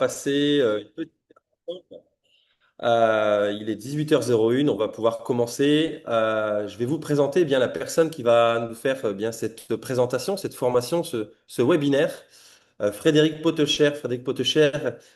passer une petite seconde. Il est 18h01, on va pouvoir commencer. Je vais vous présenter bien la personne qui va nous faire bien cette présentation, cette formation, ce webinaire. Frédéric Pottecher. Frédéric Pottecher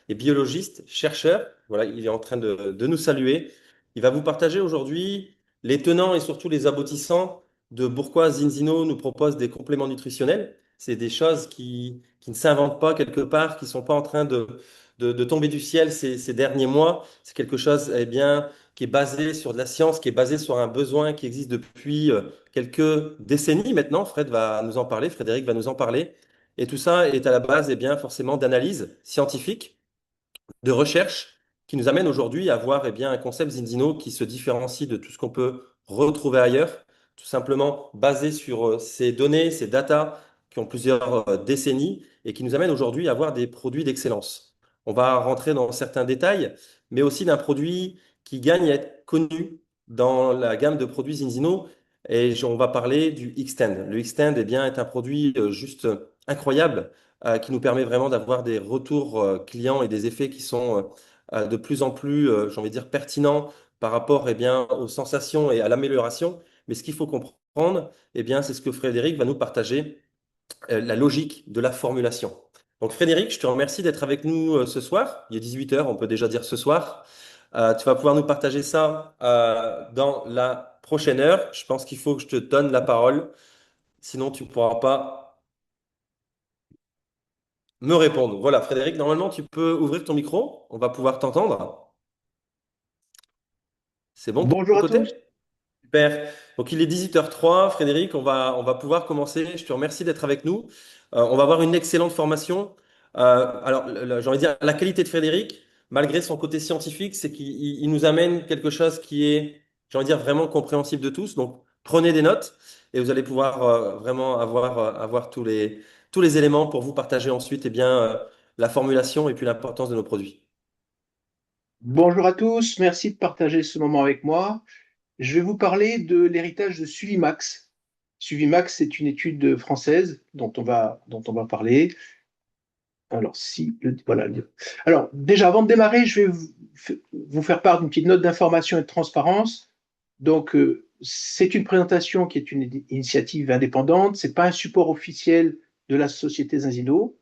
est biologiste, chercheur. Voilà, il est en train de nous saluer. Il va vous partager aujourd'hui les tenants et surtout les aboutissants de pourquoi Zinzino nous propose des compléments nutritionnels. C'est des choses qui ne s'inventent pas quelque part, qui ne sont pas en train de tomber du ciel ces derniers mois. C'est quelque chose bien, qui est basé sur de la science, qui est basé sur un besoin qui existe depuis quelques décennies maintenant. Fred va nous en parler, Frédéric va nous en parler. Et tout ça est à la base, bien, forcément d'analyse scientifique, de recherche, qui nous amène aujourd'hui à voir bien, un concept Zinzino qui se différencie de tout ce qu'on peut retrouver ailleurs, tout simplement basé sur ces données, ces datas qui ont plusieurs décennies et qui nous amène aujourd'hui à avoir des produits d'excellence. On va rentrer dans certains détails, mais aussi d'un produit qui gagne à être connu dans la gamme de produits Zinzino. Et on va parler du Xtend. Le Xtend bien, est un produit juste incroyable qui nous permet vraiment d'avoir des retours clients et des effets qui sont de plus en plus, j'ai envie de dire, pertinents par rapport bien, aux sensations et à l'amélioration. Mais ce qu'il faut comprendre, bien, c'est ce que Frédéric va nous partager, la logique de la formulation. Donc Frédéric, je te remercie d'être avec nous ce soir. Il est 18h, on peut déjà dire ce soir. Tu vas pouvoir nous partager ça dans la prochaine heure. Je pense qu'il faut que je te donne la parole, sinon tu ne pourras pas me répondre. Voilà, Frédéric, normalement, tu peux ouvrir ton micro. On va pouvoir t'entendre. C'est bon de Bonjour ton à tous. côté? Super. Donc, il est 18h03. Frédéric, on va pouvoir commencer. Je te remercie d'être avec nous. On va avoir une excellente formation. Alors, j'ai envie de dire, la qualité de Frédéric, malgré son côté scientifique, c'est qu'il nous amène quelque chose qui est, j'ai envie de dire, vraiment compréhensible de tous. Donc, prenez des notes et vous allez pouvoir vraiment avoir tous les éléments pour vous partager ensuite la formulation et puis l'importance de nos produits. Bonjour à tous. Merci de partager ce moment avec moi. Je vais vous parler de l'héritage de Suvimax. Suvimax, c'est une étude française dont on va parler. Alors, voilà. Alors, déjà, avant de démarrer, je vais vous faire part d'une petite note d'information et de transparence. Donc, c'est une présentation qui est une initiative indépendante. C'est pas un support officiel de la société Zinzino.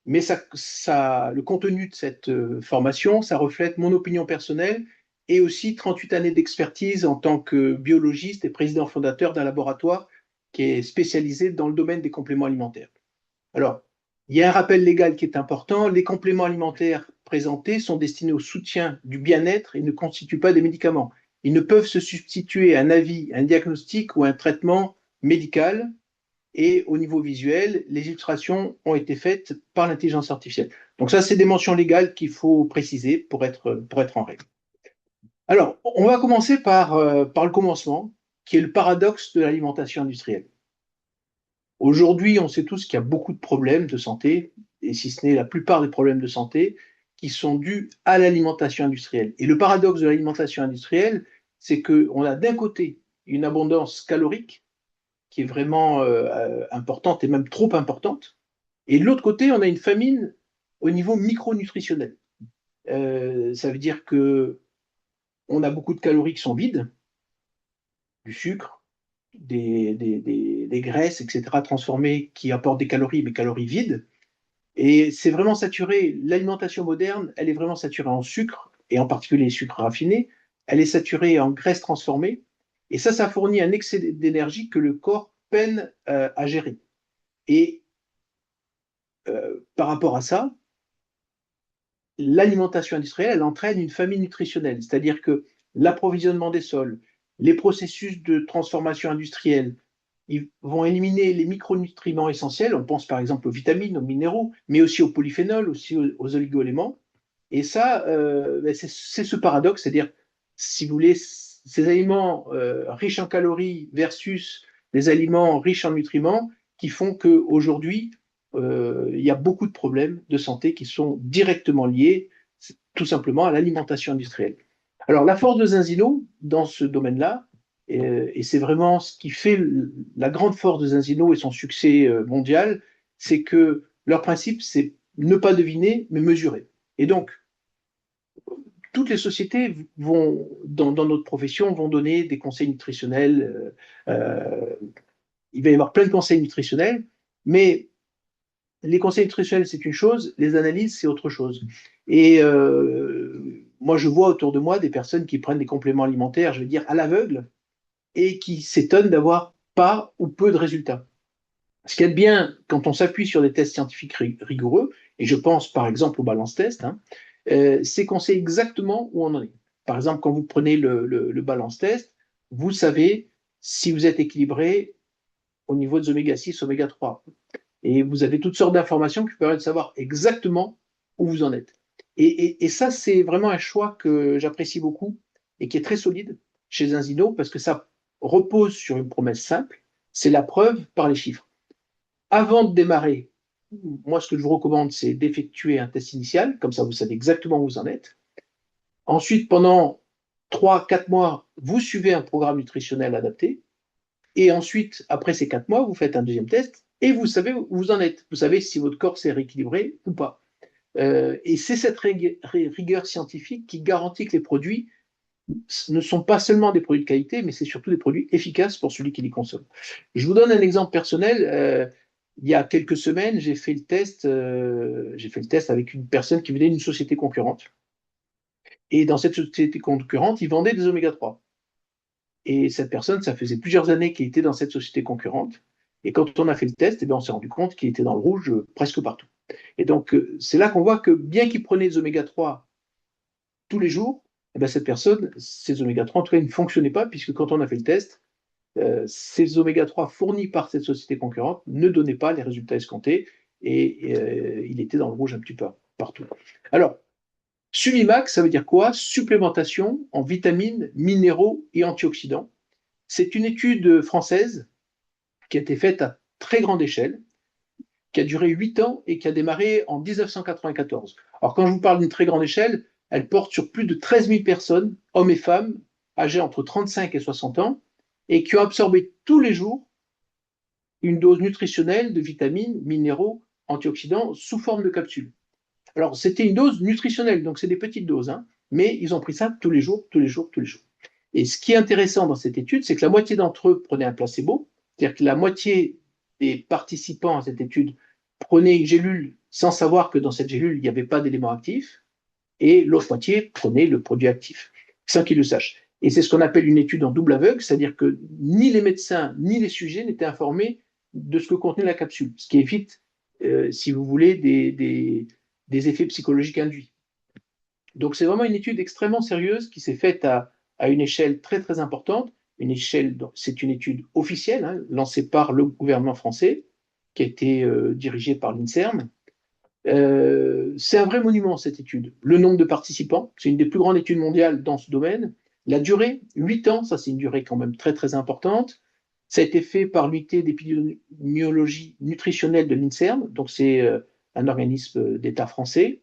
Mais le contenu de cette formation, ça reflète mon opinion personnelle et aussi 38 années d'expertise en tant que biologiste et président fondateur d'un laboratoire qui est spécialisé dans le domaine des compléments alimentaires. Alors, il y a un rappel légal qui est important. Les compléments alimentaires présentés sont destinés au soutien du bien-être et ne constituent pas des médicaments. Ils ne peuvent se substituer à un avis, un diagnostic ou un traitement médical, et au niveau visuel, les illustrations ont été faites par l'intelligence artificielle. Donc ça, c'est des mentions légales qu'il faut préciser pour être en règle. Alors, on va commencer par le commencement, qui est le paradoxe de l'alimentation industrielle. Aujourd'hui, on sait tous qu'il y a beaucoup de problèmes de santé, et si ce n'est la plupart des problèmes de santé, qui sont dus à l'alimentation industrielle. Et le paradoxe de l'alimentation industrielle, c'est qu'on a d'un côté une abondance calorique qui est vraiment importante et même trop importante. Et de l'autre côté, on a une famine au niveau micronutritionnel. Ça veut dire que on a beaucoup de calories qui sont vides, du sucre, des graisses, etc., transformées qui apportent des calories, mais calories vides. Et c'est vraiment saturé. L'alimentation moderne, elle est vraiment saturée en sucre, et en particulier les sucres raffinés. Elle est saturée en graisses transformées. Et ça fournit un excès d'énergie que le corps peine à gérer. Et par rapport à ça, l'alimentation industrielle, elle entraîne une famine nutritionnelle, c'est-à-dire que l'approvisionnement des sols, les processus de transformation industrielle, ils vont éliminer les micronutriments essentiels. On pense par exemple aux vitamines, aux minéraux, mais aussi aux polyphénols, aussi aux oligoéléments. Et ça, c'est ce paradoxe, c'est-à-dire, si vous voulez, ces aliments riches en calories versus des aliments riches en nutriments qui font qu'aujourd'hui, il y a beaucoup de problèmes de santé qui sont directement liés tout simplement à l'alimentation industrielle. Alors, la force de Zinzino dans ce domaine-là, et c'est vraiment ce qui fait la grande force de Zinzino et son succès mondial, c'est que leur principe, c'est ne pas deviner, mais mesurer. Et donc, toutes les sociétés vont, dans notre profession, vont donner des conseils nutritionnels. Il va y avoir plein de conseils nutritionnels, mais les conseils nutritionnels, c'est une chose, les analyses, c'est autre chose. Et moi, je vois autour de moi des personnes qui prennent des compléments alimentaires, je veux dire, à l'aveugle, et qui s'étonnent d'avoir pas ou peu de résultats. Ce qui est bien quand on s'appuie sur des tests scientifiques rigoureux, et je pense par exemple au balance test, hein, c'est qu'on sait exactement où on en est. Par exemple, quand vous prenez le balance test, vous savez si vous êtes équilibré au niveau des oméga 6, oméga 3. Et vous avez toutes sortes d'informations qui permettent de savoir exactement où vous en êtes. Et ça, c'est vraiment un choix que j'apprécie beaucoup et qui est très solide chez Zinzino parce que ça repose sur une promesse simple, c'est la preuve par les chiffres. Avant de démarrer, moi, ce que je vous recommande, c'est d'effectuer un test initial, comme ça vous savez exactement où vous en êtes. Ensuite, pendant 3, 4 mois, vous suivez un programme nutritionnel adapté. Et ensuite, après ces 4 mois, vous faites un deuxième test et vous savez où vous en êtes. Vous savez si votre corps s'est rééquilibré ou pas. Et c'est cette rigueur scientifique qui garantit que les produits ne sont pas seulement des produits de qualité, mais c'est surtout des produits efficaces pour celui qui les consomme. Je vous donne un exemple personnel. Il y a quelques semaines, j'ai fait le test avec une personne qui venait d'une société concurrente. Et dans cette société concurrente, ils vendaient des oméga 3. Et cette personne, ça faisait plusieurs années qu'il était dans cette société concurrente. Et quand on a fait le test, eh bien, on s'est rendu compte qu'il était dans le rouge presque partout. Et donc, c'est là qu'on voit que bien qu'il prenait des oméga 3 tous les jours, eh bien, cette personne, ces oméga 3, en tout cas, ils ne fonctionnaient pas, puisque quand on a fait le test, ces oméga 3 fournis par cette société concurrente ne donnaient pas les résultats escomptés et il était dans le rouge un petit peu partout. Alors, Suvimax, ça veut dire quoi? Supplémentation en vitamines, minéraux et antioxydants. C'est une étude française qui a été faite à très grande échelle, qui a duré 8 ans et qui a démarré en 1994. Alors quand je vous parle d'une très grande échelle, elle porte sur plus de 13 000 personnes, hommes et femmes, âgés entre 35 et 60 ans, et qui ont absorbé tous les jours une dose nutritionnelle de vitamines, minéraux, antioxydants sous forme de capsules. Alors c'était une dose nutritionnelle, donc c'est des petites doses, hein, mais ils ont pris ça tous les jours, tous les jours, tous les jours. Et ce qui est intéressant dans cette étude, c'est que la moitié d'entre eux prenaient un placebo, c'est-à-dire que la moitié des participants à cette étude prenaient une gélule sans savoir que dans cette gélule, il n'y avait pas d'élément actif, et l'autre moitié prenait le produit actif, sans qu'ils le sachent. Et c'est ce qu'on appelle une étude en double aveugle, c'est-à-dire que ni les médecins ni les sujets n'étaient informés de ce que contenait la capsule, ce qui évite, si vous voulez, des effets psychologiques induits. Donc c'est vraiment une étude extrêmement sérieuse qui s'est faite à une échelle très très importante. C'est une étude officielle, hein, lancée par le gouvernement français, qui a été dirigée par l'INSERM. C'est un vrai monument cette étude. Le nombre de participants, c'est une des plus grandes études mondiales dans ce domaine. La durée, 8 ans, ça c'est une durée quand même très très importante. Ça a été fait par l'unité d'épidémiologie nutritionnelle de l'INSERM, donc c'est un organisme d'État français.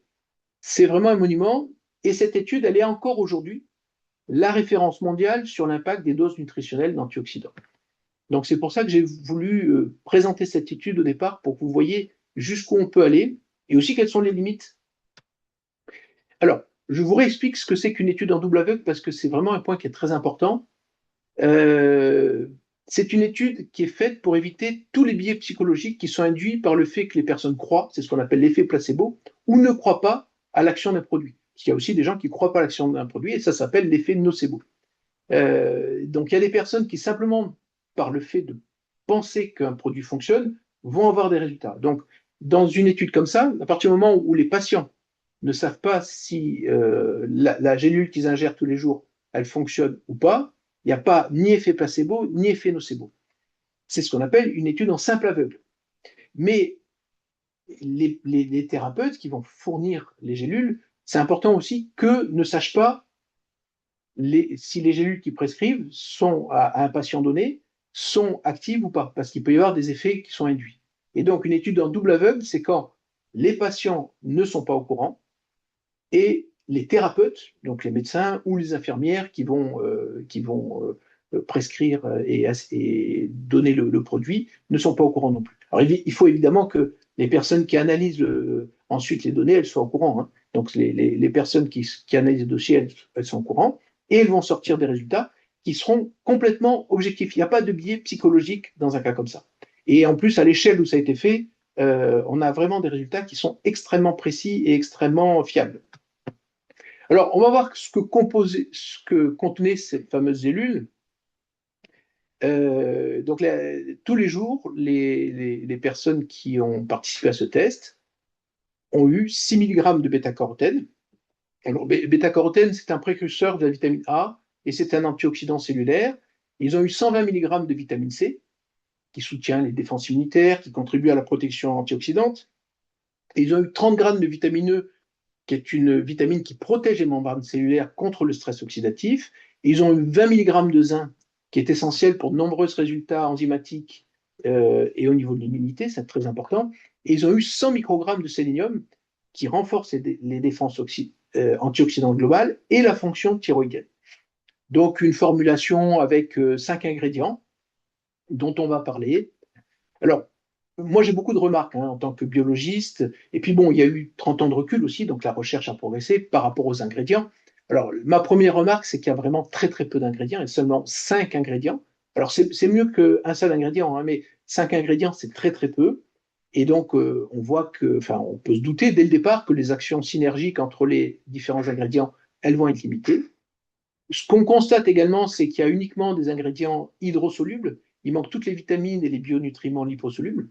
C'est vraiment un monument. Et cette étude, elle est encore aujourd'hui la référence mondiale sur l'impact des doses nutritionnelles d'antioxydants. Donc c'est pour ça que j'ai voulu présenter cette étude au départ pour que vous voyez jusqu'où on peut aller et aussi quelles sont les limites. Alors, je vous réexplique ce que c'est qu'une étude en double aveugle parce que c'est vraiment un point qui est très important. Euh, c'est une étude qui est faite pour éviter tous les biais psychologiques qui sont induits par le fait que les personnes croient, c'est ce qu'on appelle l'effet placebo, ou ne croient pas à l'action d'un produit. Parce qu'il y a aussi des gens qui ne croient pas à l'action d'un produit et ça s'appelle l'effet nocebo. Donc il y a des personnes qui simplement, par le fait de penser qu'un produit fonctionne, vont avoir des résultats. Donc dans une étude comme ça, à partir du moment où les patients ne savent pas si la gélule qu'ils ingèrent tous les jours, elle fonctionne ou pas, il n'y a pas ni effet placebo, ni effet nocebo. C'est ce qu'on appelle une étude en simple aveugle. Mais les thérapeutes qui vont fournir les gélules, c'est important aussi qu'eux ne sachent pas si les gélules qu'ils prescrivent sont à un patient donné sont actives ou pas, parce qu'il peut y avoir des effets qui sont induits. Et donc, une étude en double aveugle, c'est quand les patients ne sont pas au courant et les thérapeutes, donc les médecins ou les infirmières qui vont prescrire et donner le produit, ne sont pas au courant non plus. Alors, il faut évidemment que les personnes qui analysent ensuite les données, elles soient au courant, hein. Donc les personnes qui analysent le dossier, elles sont au courant, et elles vont sortir des résultats qui seront complètement objectifs. Il n'y a pas de biais psychologique dans un cas comme ça. Et en plus, à l'échelle où ça a été fait, on a vraiment des résultats qui sont extrêmement précis et extrêmement fiables. Alors, on va voir ce que contenaient ces fameuses cellules. Donc, tous les jours, les personnes qui ont participé à ce test ont eu 6 mg de bêta-carotène. Alors, bêta-carotène, c'est un précurseur de la vitamine A et c'est un antioxydant cellulaire. Ils ont eu 120 mg de vitamine C, qui soutient les défenses immunitaires, qui contribue à la protection antioxydante. Et ils ont eu 30 grammes de vitamine E, qui est une vitamine qui protège les membranes cellulaires contre le stress oxydatif. Et ils ont eu 20 mg de zinc, qui est essentiel pour de nombreux résultats enzymatiques et au niveau de l'immunité, c'est très important. Et ils ont eu 100 microgrammes de sélénium, qui renforce les défenses antioxydantes globales et la fonction thyroïdienne. Donc une formulation avec 5 ingrédients dont on va parler. Alors, moi, j'ai beaucoup de remarques en tant que biologiste. Et puis, bon, il y a eu 30 ans de recul aussi, donc la recherche a progressé par rapport aux ingrédients. Alors, ma première remarque, c'est qu'il y a vraiment très, très peu d'ingrédients et seulement 5 ingrédients. Alors, c'est mieux qu'un seul ingrédient, mais 5 ingrédients, c'est très, très peu. Et donc, on voit que, enfin, on peut se douter dès le départ que les actions synergiques entre les différents ingrédients, elles vont être limitées. Ce qu'on constate également, c'est qu'il y a uniquement des ingrédients hydrosolubles. Il manque toutes les vitamines et les bionutriments liposolubles.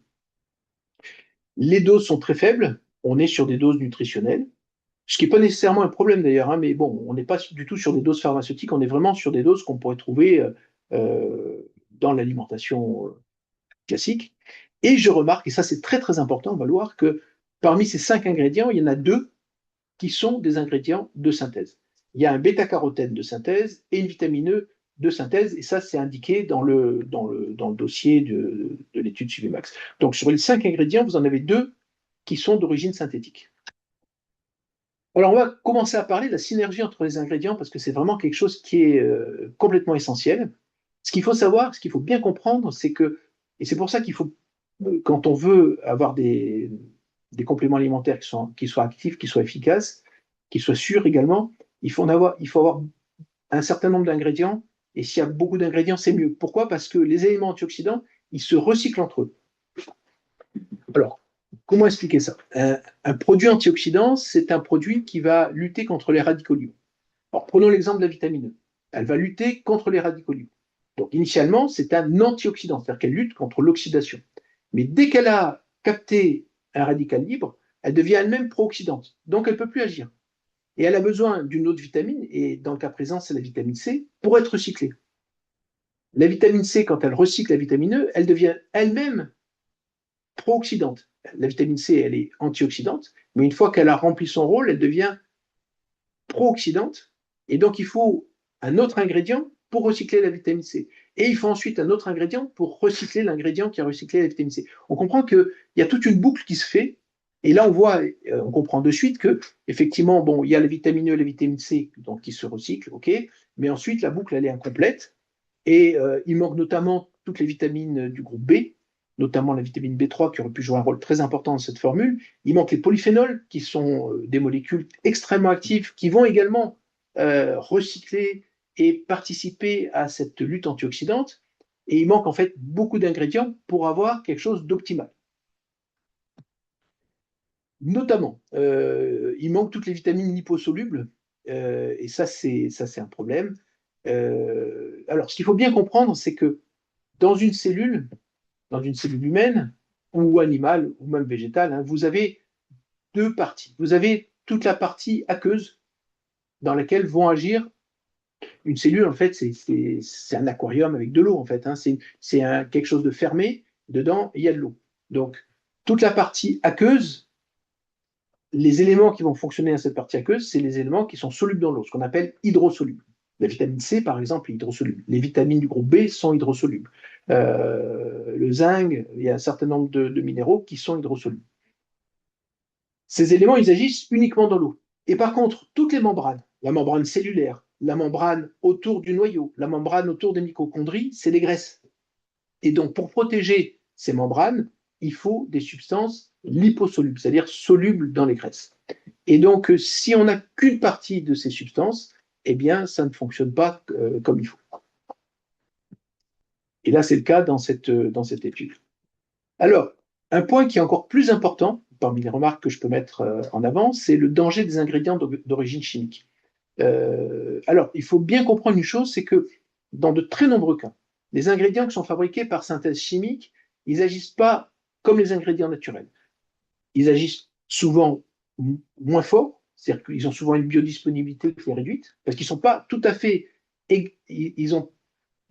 Les doses sont très faibles. On est sur des doses nutritionnelles, ce qui n'est pas nécessairement un problème d'ailleurs, mais bon, on n'est pas du tout sur des doses pharmaceutiques, on est vraiment sur des doses qu'on pourrait trouver dans l'alimentation classique. Et je remarque, et ça c'est très très important, on va le voir, que parmi ces 5 ingrédients, il y en a 2 qui sont des ingrédients de synthèse. Il y a un bêta-carotène de synthèse et une vitamine E de synthèse, et ça, c'est indiqué dans le dossier de l'étude Suvimax. Donc, sur les 5 ingrédients, vous en avez 2 qui sont d'origine synthétique. Alors, on va commencer à parler de la synergie entre les ingrédients, parce que c'est vraiment quelque chose qui est complètement essentiel. Ce qu'il faut savoir, ce qu'il faut bien comprendre, c'est que, et c'est pour ça qu'il faut, quand on veut avoir des compléments alimentaires qui soient actifs, qui soient efficaces, qui soient sûrs également, il faut avoir un certain nombre d'ingrédients, et s'il y a beaucoup d'ingrédients, c'est mieux. Pourquoi? Parce que les éléments antioxydants, ils se recyclent entre eux. Alors, comment expliquer ça? Un produit antioxydant, c'est un produit qui va lutter contre les radicaux libres. Alors, prenons l'exemple de la vitamine E. Elle va lutter contre les radicaux libres. Donc, initialement, c'est un antioxydant, c'est-à-dire qu'elle lutte contre l'oxydation. Mais dès qu'elle a capté un radical libre, elle devient elle-même pro-oxydante. Donc, elle ne peut plus agir. Et elle a besoin d'une autre vitamine, et dans le cas présent, c'est la vitamine C, pour être recyclée. La vitamine C, quand elle recycle la vitamine E, elle devient elle-même pro-oxydante. La vitamine C, elle est antioxydante, mais une fois qu'elle a rempli son rôle, elle devient pro-oxydante. Et donc, il faut un autre ingrédient pour recycler la vitamine C. Et il faut ensuite un autre ingrédient pour recycler l'ingrédient qui a recyclé la vitamine C. On comprend qu'il y a toute une boucle qui se fait. Et là, on voit, on comprend de suite que, effectivement, bon, il y a la vitamine E et la vitamine C donc, qui se recyclent, ok, mais ensuite, la boucle, elle est incomplète. Et il manque notamment toutes les vitamines du groupe B, notamment la vitamine B3 qui aurait pu jouer un rôle très important dans cette formule. Il manque les polyphénols qui sont des molécules extrêmement actives qui vont également recycler et participer à cette lutte antioxydante. Et il manque en fait beaucoup d'ingrédients pour avoir quelque chose d'optimal. Notamment, il manque toutes les vitamines liposolubles, et ça c'est un problème. Alors, ce qu'il faut bien comprendre, c'est que dans une cellule, humaine ou animale ou même végétale, vous avez 2 parties. Vous avez toute la partie aqueuse dans laquelle vont agir une cellule. En fait, c'est un aquarium avec de l'eau. En fait, c'est quelque chose de fermé. Dedans, il y a de l'eau. Donc, toute la partie aqueuse, les éléments qui vont fonctionner dans cette partie aqueuse, c'est les éléments qui sont solubles dans l'eau, ce qu'on appelle hydrosolubles. La vitamine C, par exemple, est hydrosoluble. Les vitamines du groupe B sont hydrosolubles. Le zinc, il y a un certain nombre de minéraux qui sont hydrosolubles. Ces éléments, ils agissent uniquement dans l'eau. Et par contre, toutes les membranes, la membrane cellulaire, la membrane autour du noyau, la membrane autour des mitochondries, c'est des graisses. Et donc, pour protéger ces membranes, il faut des substances liposolubles, c'est-à-dire solubles dans les graisses. Et donc, si on n'a qu'une partie de ces substances, eh bien, ça ne fonctionne pas comme il faut. Et là, c'est le cas dans cette étude. Alors, un point qui est encore plus important, parmi les remarques que je peux mettre en avant, c'est le danger des ingrédients d'origine chimique. Alors, il faut bien comprendre une chose, c'est que dans de très nombreux cas, les ingrédients qui sont fabriqués par synthèse chimique, ils n'agissent pas comme les ingrédients naturels. Ils agissent souvent moins fort, c'est-à-dire qu'ils ont souvent une biodisponibilité qui est réduite, parce qu'ils ne sont pas tout à fait... Ils ont,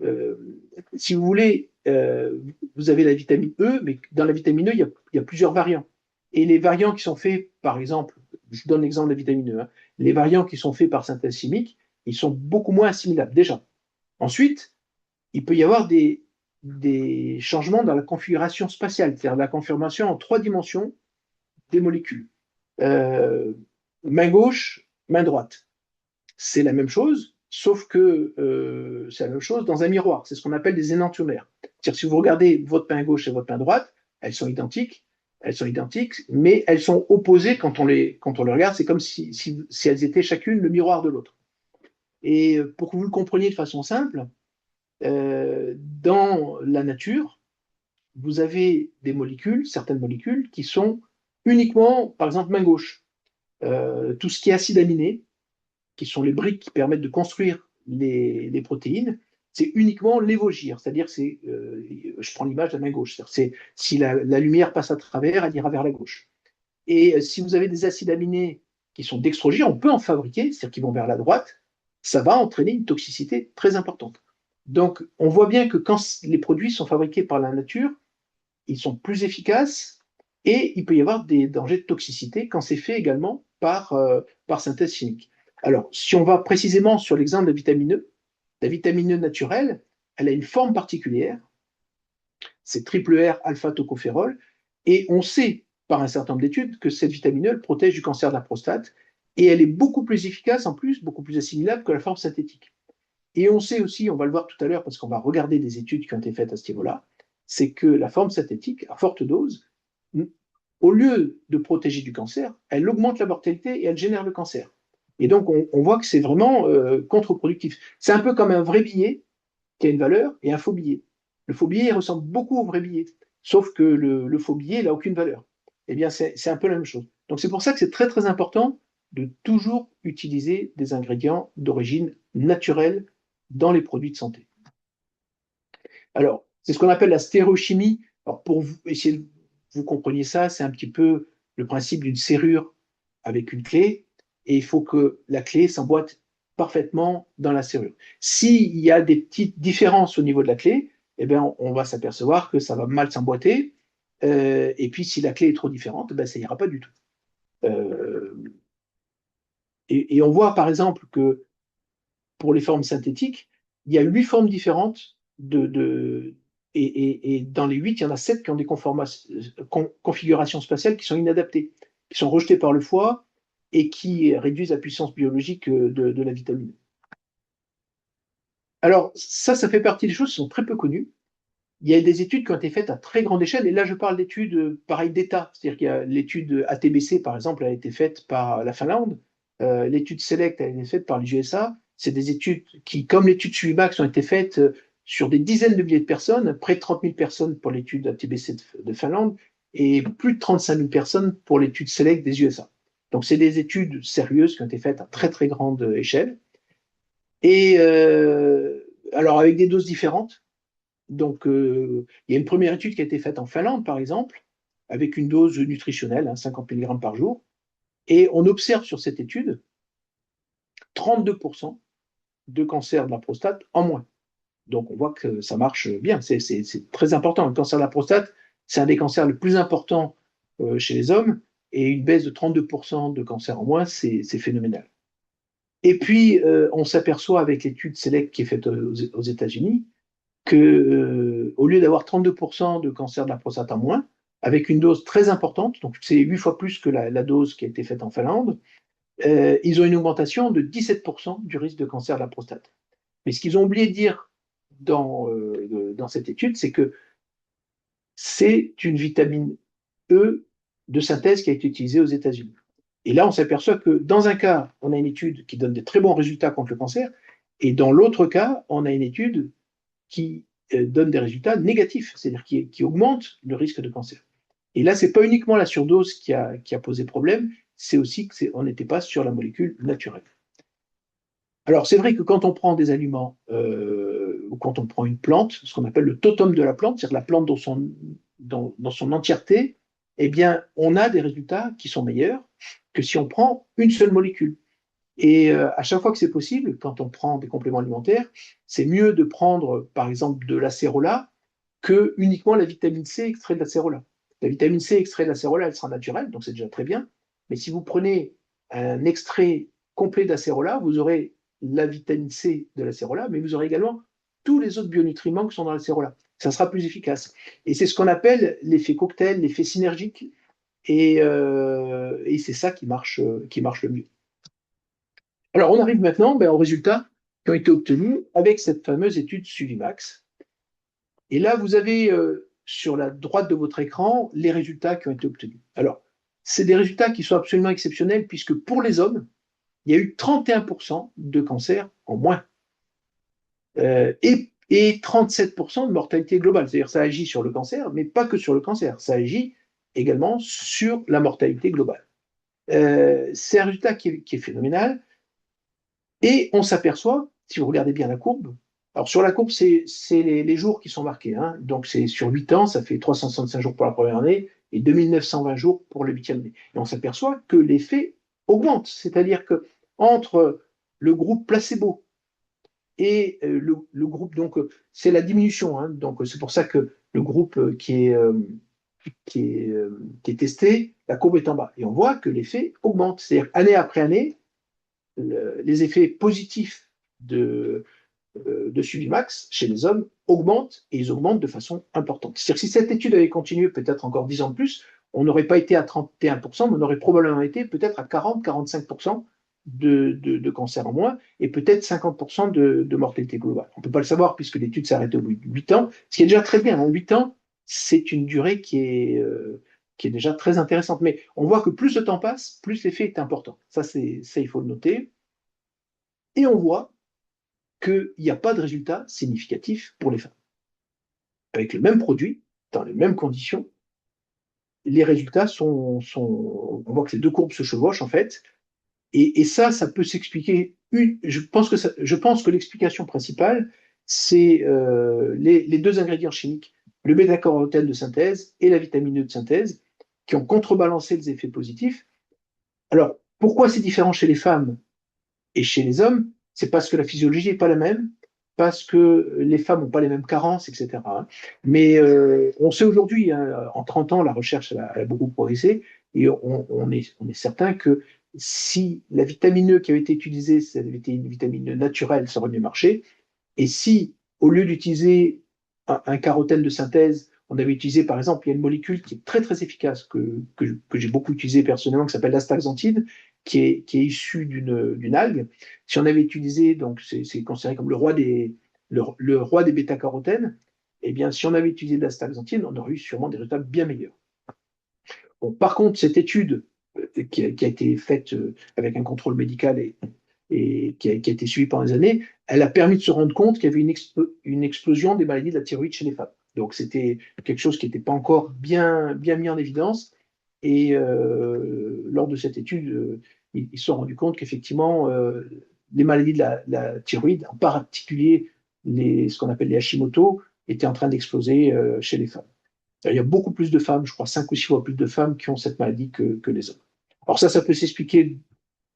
euh, si vous voulez, vous avez la vitamine E, mais dans la vitamine E, il y a plusieurs variants. Et les variants qui sont faits, par exemple, je donne l'exemple de la vitamine E, hein, les variants qui sont faits par synthèse chimique, ils sont beaucoup moins assimilables déjà. Ensuite, il peut y avoir des changements dans la configuration spatiale, c'est-à-dire la confirmation en trois dimensions des molécules. Euh, Main gauche, main droite. C'est la même chose, sauf que c'est la même chose dans un miroir. C'est ce qu'on appelle des énantiomères. C'est-à-dire si vous regardez votre main gauche et votre main droite, elles sont identiques, mais elles sont opposées quand on les regarde. C'est comme si elles étaient chacune le miroir de l'autre. Et pour que vous le compreniez de façon simple, dans la nature, vous avez des molécules, certaines molécules, qui sont uniquement, par exemple, main gauche. Tout ce qui est acide aminé, qui sont les briques qui permettent de construire les protéines, c'est uniquement l'évogir, c'est-à-dire je prends l'image de la main gauche, c'est si la lumière passe à travers, elle ira vers la gauche. Et si vous avez des acides aminés qui sont dextrogires, on peut en fabriquer, c'est-à-dire qui vont vers la droite, ça va entraîner une toxicité très importante. Donc, on voit bien que quand les produits sont fabriqués par la nature, ils sont plus efficaces et il peut y avoir des dangers de toxicité quand c'est fait également par synthèse chimique. Alors, si on va précisément sur l'exemple de la vitamine E naturelle, elle a une forme particulière, c'est triple R alpha-tocopherol, et on sait par un certain nombre d'études que cette vitamine E elle protège du cancer de la prostate, et elle est beaucoup plus efficace en plus, beaucoup plus assimilable que la forme synthétique. Et on sait aussi, on va le voir tout à l'heure parce qu'on va regarder des études qui ont été faites à ce niveau-là, c'est que la forme synthétique, à forte dose, au lieu de protéger du cancer, elle augmente la mortalité et elle génère le cancer. Et donc, on voit que c'est vraiment contre-productif. C'est un peu comme un vrai billet qui a une valeur et un faux billet. Le faux billet ressemble beaucoup au vrai billet, sauf que le faux billet n'a aucune valeur. Eh bien, c'est un peu la même chose. Donc, c'est pour ça que c'est très, très important de toujours utiliser des ingrédients d'origine naturelle dans les produits de santé. Alors, c'est ce qu'on appelle la stéréochimie. Alors, pour vous, essayer de vous compreniez ça, c'est un petit peu le principe d'une serrure avec une clé, et il faut que la clé s'emboîte parfaitement dans la serrure. S'il y a des petites différences au niveau de la clé, eh bien, on va s'apercevoir que ça va mal s'emboîter, et puis si la clé est trop différente, ben, ça n'ira pas du tout. Euh, et on voit par exemple que pour les formes synthétiques, il y a 8 formes différentes et dans les 8, il y en a 7 qui ont des configurations spatiales qui sont inadaptées, qui sont rejetées par le foie et qui réduisent la puissance biologique de la vitamine. Alors, ça fait partie des choses qui sont très peu connues. Il y a des études qui ont été faites à très grande échelle, et là, je parle d'études pareilles d'État. C'est-à-dire qu'il y a l'étude ATBC, par exemple, elle a été faite par la Finlande. L'étude SELECT, elle a été faite par les USA. C'est des études qui, comme l'étude SUIMAX, ont été faites sur des dizaines de milliers de personnes, près de 30 000 personnes pour l'étude ATBC de Finlande, et plus de 35 000 personnes pour l'étude SELECT des USA. Donc, c'est des études sérieuses qui ont été faites à très, très grande échelle. Et alors, avec des doses différentes. Donc, il y a une première étude qui a été faite en Finlande, par exemple, avec une dose nutritionnelle, hein, 50 mg par jour. Et on observe sur cette étude 32% de cancer de la prostate en moins. Donc, on voit que ça marche bien. C'est très important. Le cancer de la prostate, c'est un des cancers les plus importants chez les hommes. Et une baisse de 32% de cancer en moins, c'est phénoménal. Et puis, on s'aperçoit avec l'étude SELECT qui est faite aux États-Unis que, au lieu d'avoir 32% de cancer de la prostate en moins, avec une dose très importante, donc c'est 8 fois plus que la dose qui a été faite en Finlande, ils ont une augmentation de 17% du risque de cancer de la prostate. Mais ce qu'ils ont oublié de dire dans cette étude, c'est que c'est une vitamine E de synthèse qui a été utilisée aux États-Unis. Et là, on s'aperçoit que dans un cas, on a une étude qui donne de très bons résultats contre le cancer, et dans l'autre cas, on a une étude qui donne des résultats négatifs, c'est-à-dire qui augmente le risque de cancer. Et là, ce n'est pas uniquement la surdose qui a posé problème, c'est aussi qu'on n'était pas sur la molécule naturelle. Alors, c'est vrai que quand on prend des aliments ou quand on prend une plante, ce qu'on appelle le totem de la plante, c'est-à-dire la plante dans son entièreté, eh bien, on a des résultats qui sont meilleurs que si on prend une seule molécule. Et à chaque fois que c'est possible, quand on prend des compléments alimentaires, c'est mieux de prendre, par exemple, de l'acérola que uniquement la vitamine C extraite de l'acérola. La vitamine C extraite de l'acérola, elle sera naturelle, donc c'est déjà très bien. Mais si vous prenez un extrait complet d'acérola, vous aurez la vitamine C de l'acérola, mais vous aurez également tous les autres bionutriments qui sont dans l'acérola. Ça sera plus efficace. Et c'est ce qu'on appelle l'effet cocktail, l'effet synergique, et c'est ça qui marche le mieux. Alors, on arrive maintenant aux résultats qui ont été obtenus avec cette fameuse étude Suvimax. Et là, vous avez sur la droite de votre écran les résultats qui ont été obtenus. Alors, c'est des résultats qui sont absolument exceptionnels puisque pour les hommes, il y a eu 31% de cancer en moins et 37% de mortalité globale. C'est-à-dire ça agit sur le cancer, mais pas que sur le cancer, ça agit également sur la mortalité globale. C'est un résultat qui est phénoménal. Et on s'aperçoit, si vous regardez bien la courbe, alors sur la courbe, c'est les jours qui sont marqués. Hein. Donc c'est sur 8 ans, ça fait 365 jours pour la première année et 2920 jours pour la huitième année. Et on s'aperçoit que l'effet augmente, c'est-à-dire que entre le groupe placebo et le groupe, donc c'est la diminution. Hein. Donc c'est pour ça que le groupe qui est testé, la courbe est en bas. Et on voit que l'effet augmente. C'est-à-dire année après année, les effets positifs de Suvimax chez les hommes augmentent et ils augmentent de façon importante. C'est-à-dire que si cette étude avait continué peut-être encore 10 ans de plus, on n'aurait pas été à 31%, mais on aurait probablement été peut-être à 40-45% de cancer en moins et peut-être 50% de mortalité globale. On ne peut pas le savoir puisque l'étude s'est arrêtée au bout de 8 ans, ce qui est déjà très bien. En 8 ans, c'est une durée qui est déjà très intéressante. Mais on voit que plus le temps passe, plus l'effet est important. Ça, il faut le noter. Et on voit qu'il n'y a pas de résultat significatif pour les femmes. Avec le même produit, dans les mêmes conditions, les résultats on voit que les deux courbes se chevauchent en fait, et ça peut s'expliquer. Je pense que l'explication principale, c'est les deux ingrédients chimiques, le bêta-carotène de synthèse et la vitamine E de synthèse, qui ont contrebalancé les effets positifs. Alors, pourquoi c'est différent chez les femmes et chez les hommes? C'est parce que la physiologie n'est pas la même, parce que les femmes n'ont pas les mêmes carences, etc. Mais on sait aujourd'hui, hein, en 30 ans, la recherche elle a beaucoup progressé, et on est certain que si la vitamine E qui avait été utilisée, ça avait été une vitamine E naturelle, ça aurait mieux marché. Et si, au lieu d'utiliser un carotène de synthèse, on avait utilisé, par exemple, il y a une molécule qui est très très efficace, que j'ai beaucoup utilisée personnellement, qui s'appelle l'astaxanthine, qui est issue d'une algue. Si on avait utilisé, donc c'est considéré comme le roi des bêta-carotènes, eh bien, si on avait utilisé de l'astaxanthine, on aurait eu sûrement des résultats bien meilleurs. Bon, par contre, cette étude qui a été faite avec un contrôle médical et qui a été suivie pendant des années, elle a permis de se rendre compte qu'il y avait une explosion des maladies de la thyroïde chez les femmes. Donc c'était quelque chose qui n'était pas encore bien mis en évidence. Et lors de cette étude, ils se sont rendus compte qu'effectivement, les maladies de la thyroïde, en particulier ce qu'on appelle les Hashimoto, étaient en train d'exploser chez les femmes. Il y a beaucoup plus de femmes, je crois 5 ou 6 fois plus de femmes qui ont cette maladie que les hommes. Alors ça peut s'expliquer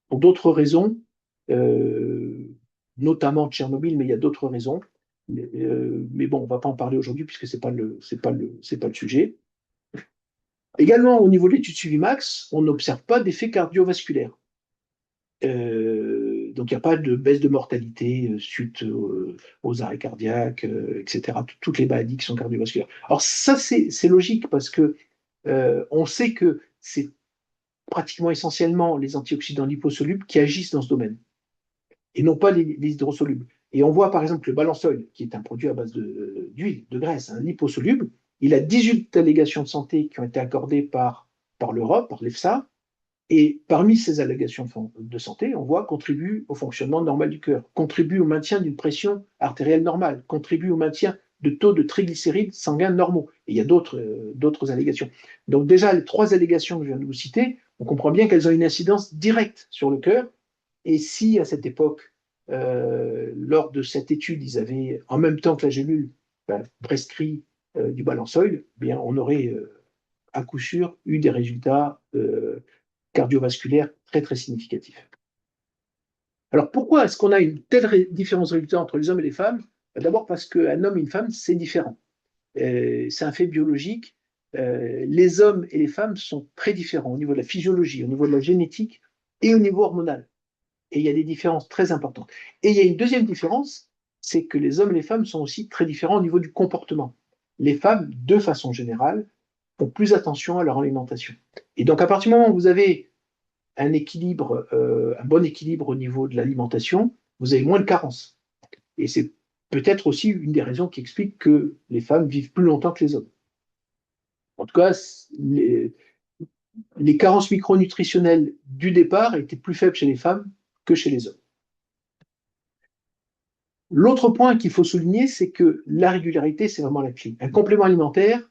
pour d'autres raisons, euh, notamment Tchernobyl, mais il y a d'autres raisons. Mais bon, on ne va pas en parler aujourd'hui puisque ce n'est pas le sujet. Également, au niveau de l'étude Suvimax, on n'observe pas d'effet cardiovasculaire. Donc, il n'y a pas de baisse de mortalité suite aux arrêts cardiaques, etc. Toutes les maladies qui sont cardiovasculaires. Alors, ça, c'est logique parce que on sait que c'est pratiquement essentiellement les antioxydants liposolubles qui agissent dans ce domaine et non pas les hydrosolubles. Et on voit par exemple le Balançol, qui est un produit à base d'huile, de graisse, un liposoluble, il a 18 allégations de santé qui ont été accordées par par l'Europe, par l'EFSA, et parmi ces allégations de santé, on voit contribue au fonctionnement normal du cœur, contribue au maintien d'une pression artérielle normale, contribue au maintien de taux de triglycérides sanguins normaux. Et il y a d'autres allégations. Donc déjà, les trois allégations que je viens de vous citer, on comprend bien qu'elles ont une incidence directe sur le cœur. Et si à cette époque, lors de cette étude, ils avaient, en même temps que la gélule, prescrit du balançoil, eh bien, on aurait à coup sûr eu des résultats cardiovasculaires très très significatifs. Alors pourquoi est-ce qu'on a une telle différence de résultats entre les hommes et les femmes? D'abord parce qu'un homme et une femme, c'est différent. C'est un fait biologique. Les hommes et les femmes sont très différents au niveau de la physiologie, au niveau de la génétique et au niveau hormonal. Et il y a des différences très importantes. Et il y a une deuxième différence, c'est que les hommes et les femmes sont aussi très différents au niveau du comportement. Les femmes, de façon générale, font plus attention à leur alimentation. Et donc, à partir du moment où vous avez un bon équilibre au niveau de l'alimentation, vous avez moins de carences. Et c'est peut-être aussi une des raisons qui explique que les femmes vivent plus longtemps que les hommes. En tout cas, les carences micronutritionnelles du départ étaient plus faibles chez les femmes que chez les hommes. L'autre point qu'il faut souligner, c'est que la régularité, c'est vraiment la clé. Un complément alimentaire,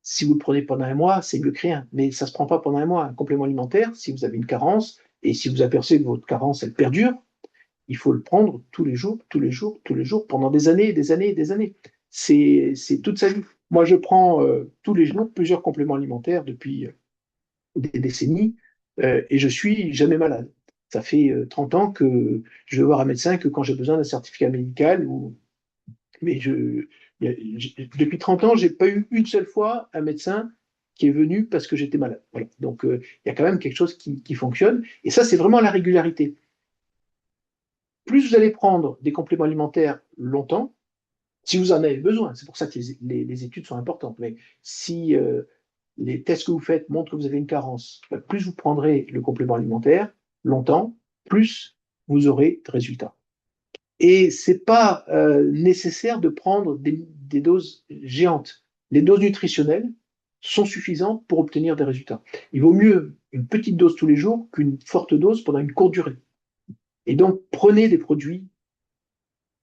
si vous le prenez pendant un mois, c'est mieux que rien, mais ça ne se prend pas pendant un mois. Un complément alimentaire, si vous avez une carence, et si vous apercevez que votre carence, elle perdure, il faut le prendre tous les jours, tous les jours, tous les jours, pendant des années, des années, des années. C'est toute sa vie. Moi, je prends tous les jours plusieurs compléments alimentaires depuis des décennies et je suis jamais malade. Ça fait 30 ans que je vais voir un médecin que quand j'ai besoin d'un certificat médical. Mais depuis 30 ans, j'ai pas eu une seule fois un médecin qui est venu parce que j'étais malade. Voilà. Donc, il y a quand même quelque chose qui fonctionne. Et ça, c'est vraiment la régularité. Plus vous allez prendre des compléments alimentaires longtemps, si vous en avez besoin, c'est pour ça que les études sont importantes, mais si les tests que vous faites montrent que vous avez une carence, plus vous prendrez le complément alimentaire longtemps, plus vous aurez de résultats. Et c'est pas nécessaire de prendre des doses géantes. Les doses nutritionnelles sont suffisantes pour obtenir des résultats. Il vaut mieux une petite dose tous les jours qu'une forte dose pendant une courte durée. Et donc, prenez des produits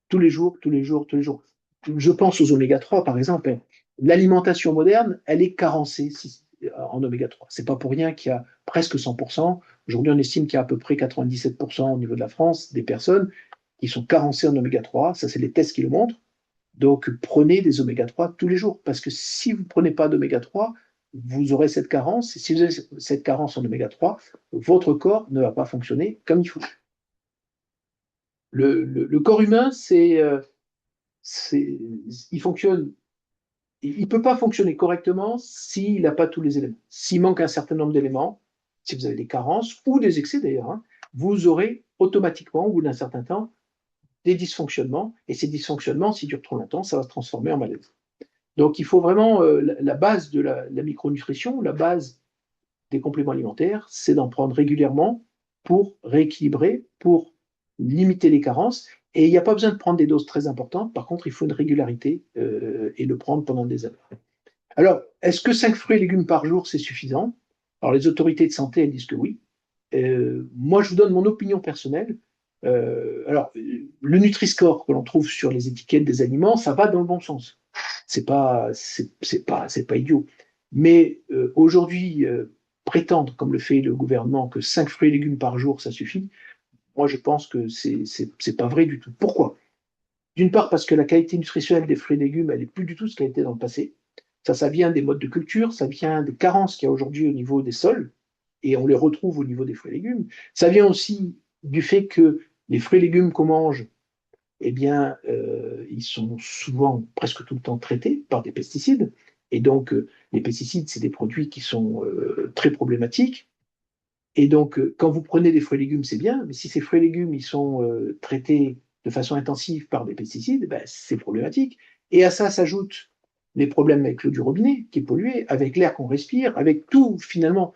tous les jours, tous les jours, tous les jours. Je pense aux oméga 3, par exemple. L'alimentation moderne, elle est carencée en oméga 3. C'est pas pour rien qu'il y a presque 100%. Aujourd'hui, on estime qu'il y a à peu près 97% au niveau de la France des personnes qui sont carencées en oméga 3. Ça, c'est les tests qui le montrent. Donc, prenez des oméga 3 tous les jours. Parce que si vous ne prenez pas d'oméga 3, vous aurez cette carence. Et si vous avez cette carence en oméga 3, votre corps ne va pas fonctionner comme il faut. Le corps humain, il fonctionne, il ne peut pas fonctionner correctement s'il n'a pas tous les éléments. S'il manque un certain nombre d'éléments, si vous avez des carences ou des excès d'ailleurs, hein, vous aurez automatiquement, au bout d'un certain temps, des dysfonctionnements. Et ces dysfonctionnements, s'ils durent trop longtemps, ça va se transformer en maladie. Donc il faut vraiment, la base de la micronutrition, la base des compléments alimentaires, c'est d'en prendre régulièrement pour rééquilibrer, pour limiter les carences. Et il n'y a pas besoin de prendre des doses très importantes. Par contre, il faut une régularité et le prendre pendant des années. Alors, est-ce que 5 fruits et légumes par jour, c'est suffisant? Alors, les autorités de santé, elles disent que oui. Moi, je vous donne mon opinion personnelle. Le Nutri-Score que l'on trouve sur les étiquettes des aliments, ça va dans le bon sens. C'est pas idiot. Mais aujourd'hui, prétendre, comme le fait le gouvernement, que 5 fruits et légumes par jour, ça suffit, moi je pense que c'est pas vrai du tout. Pourquoi? D'une part, parce que la qualité nutritionnelle des fruits et légumes, elle n'est plus du tout ce qu'elle était dans le passé. Ça vient des modes de culture, ça vient des carences qu'il y a aujourd'hui au niveau des sols, et on les retrouve au niveau des fruits et légumes. Ça vient aussi du fait que les fruits et légumes qu'on mange, eh bien, ils sont souvent, presque tout le temps, traités par des pesticides. Et donc, les pesticides, c'est des produits qui sont très problématiques. Et donc, quand vous prenez des fruits et légumes, c'est bien, mais si ces fruits et légumes ils sont traités de façon intensive par des pesticides, ben, c'est problématique. Et à ça s'ajoutent les problèmes avec l'eau du robinet, qui est polluée, avec l'air qu'on respire, avec tout, finalement,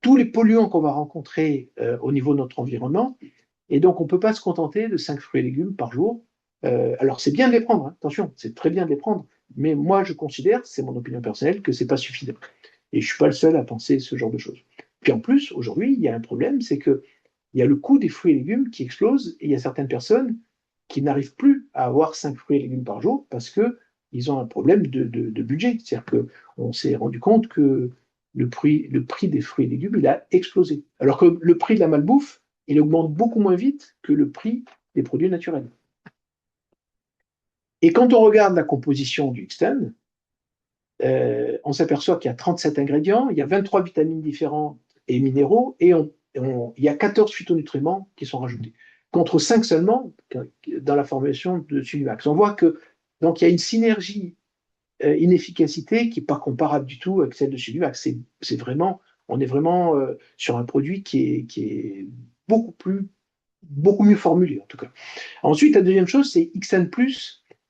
tous les polluants qu'on va rencontrer au niveau de notre environnement. Et donc, on ne peut pas se contenter de 5 fruits et légumes par jour. Alors, c'est bien de les prendre, hein, attention, c'est très bien de les prendre, mais moi, je considère, c'est mon opinion personnelle, que ce n'est pas suffisant. Et je ne suis pas le seul à penser ce genre de choses. Puis en plus, aujourd'hui, il y a un problème, c'est qu'il y a le coût des fruits et légumes qui explose et il y a certaines personnes qui n'arrivent plus à avoir 5 fruits et légumes par jour parce qu'ils ont un problème de budget. C'est-à-dire qu'on s'est rendu compte que le prix des fruits et légumes, il a explosé. Alors que le prix de la malbouffe, il augmente beaucoup moins vite que le prix des produits naturels. Et quand on regarde la composition du Xtend, on s'aperçoit qu'il y a 37 ingrédients, il y a 23 vitamines différentes et minéraux, et il y a 14 phytonutriments qui sont rajoutés, contre 5 seulement dans la formulation de Sulimax. On voit que donc il y a une synergie, une efficacité qui n'est pas comparable du tout avec celle de Sulimax. C'est vraiment, on est vraiment sur un produit qui est beaucoup mieux formulé en tout cas. Ensuite, la deuxième chose, c'est XN+,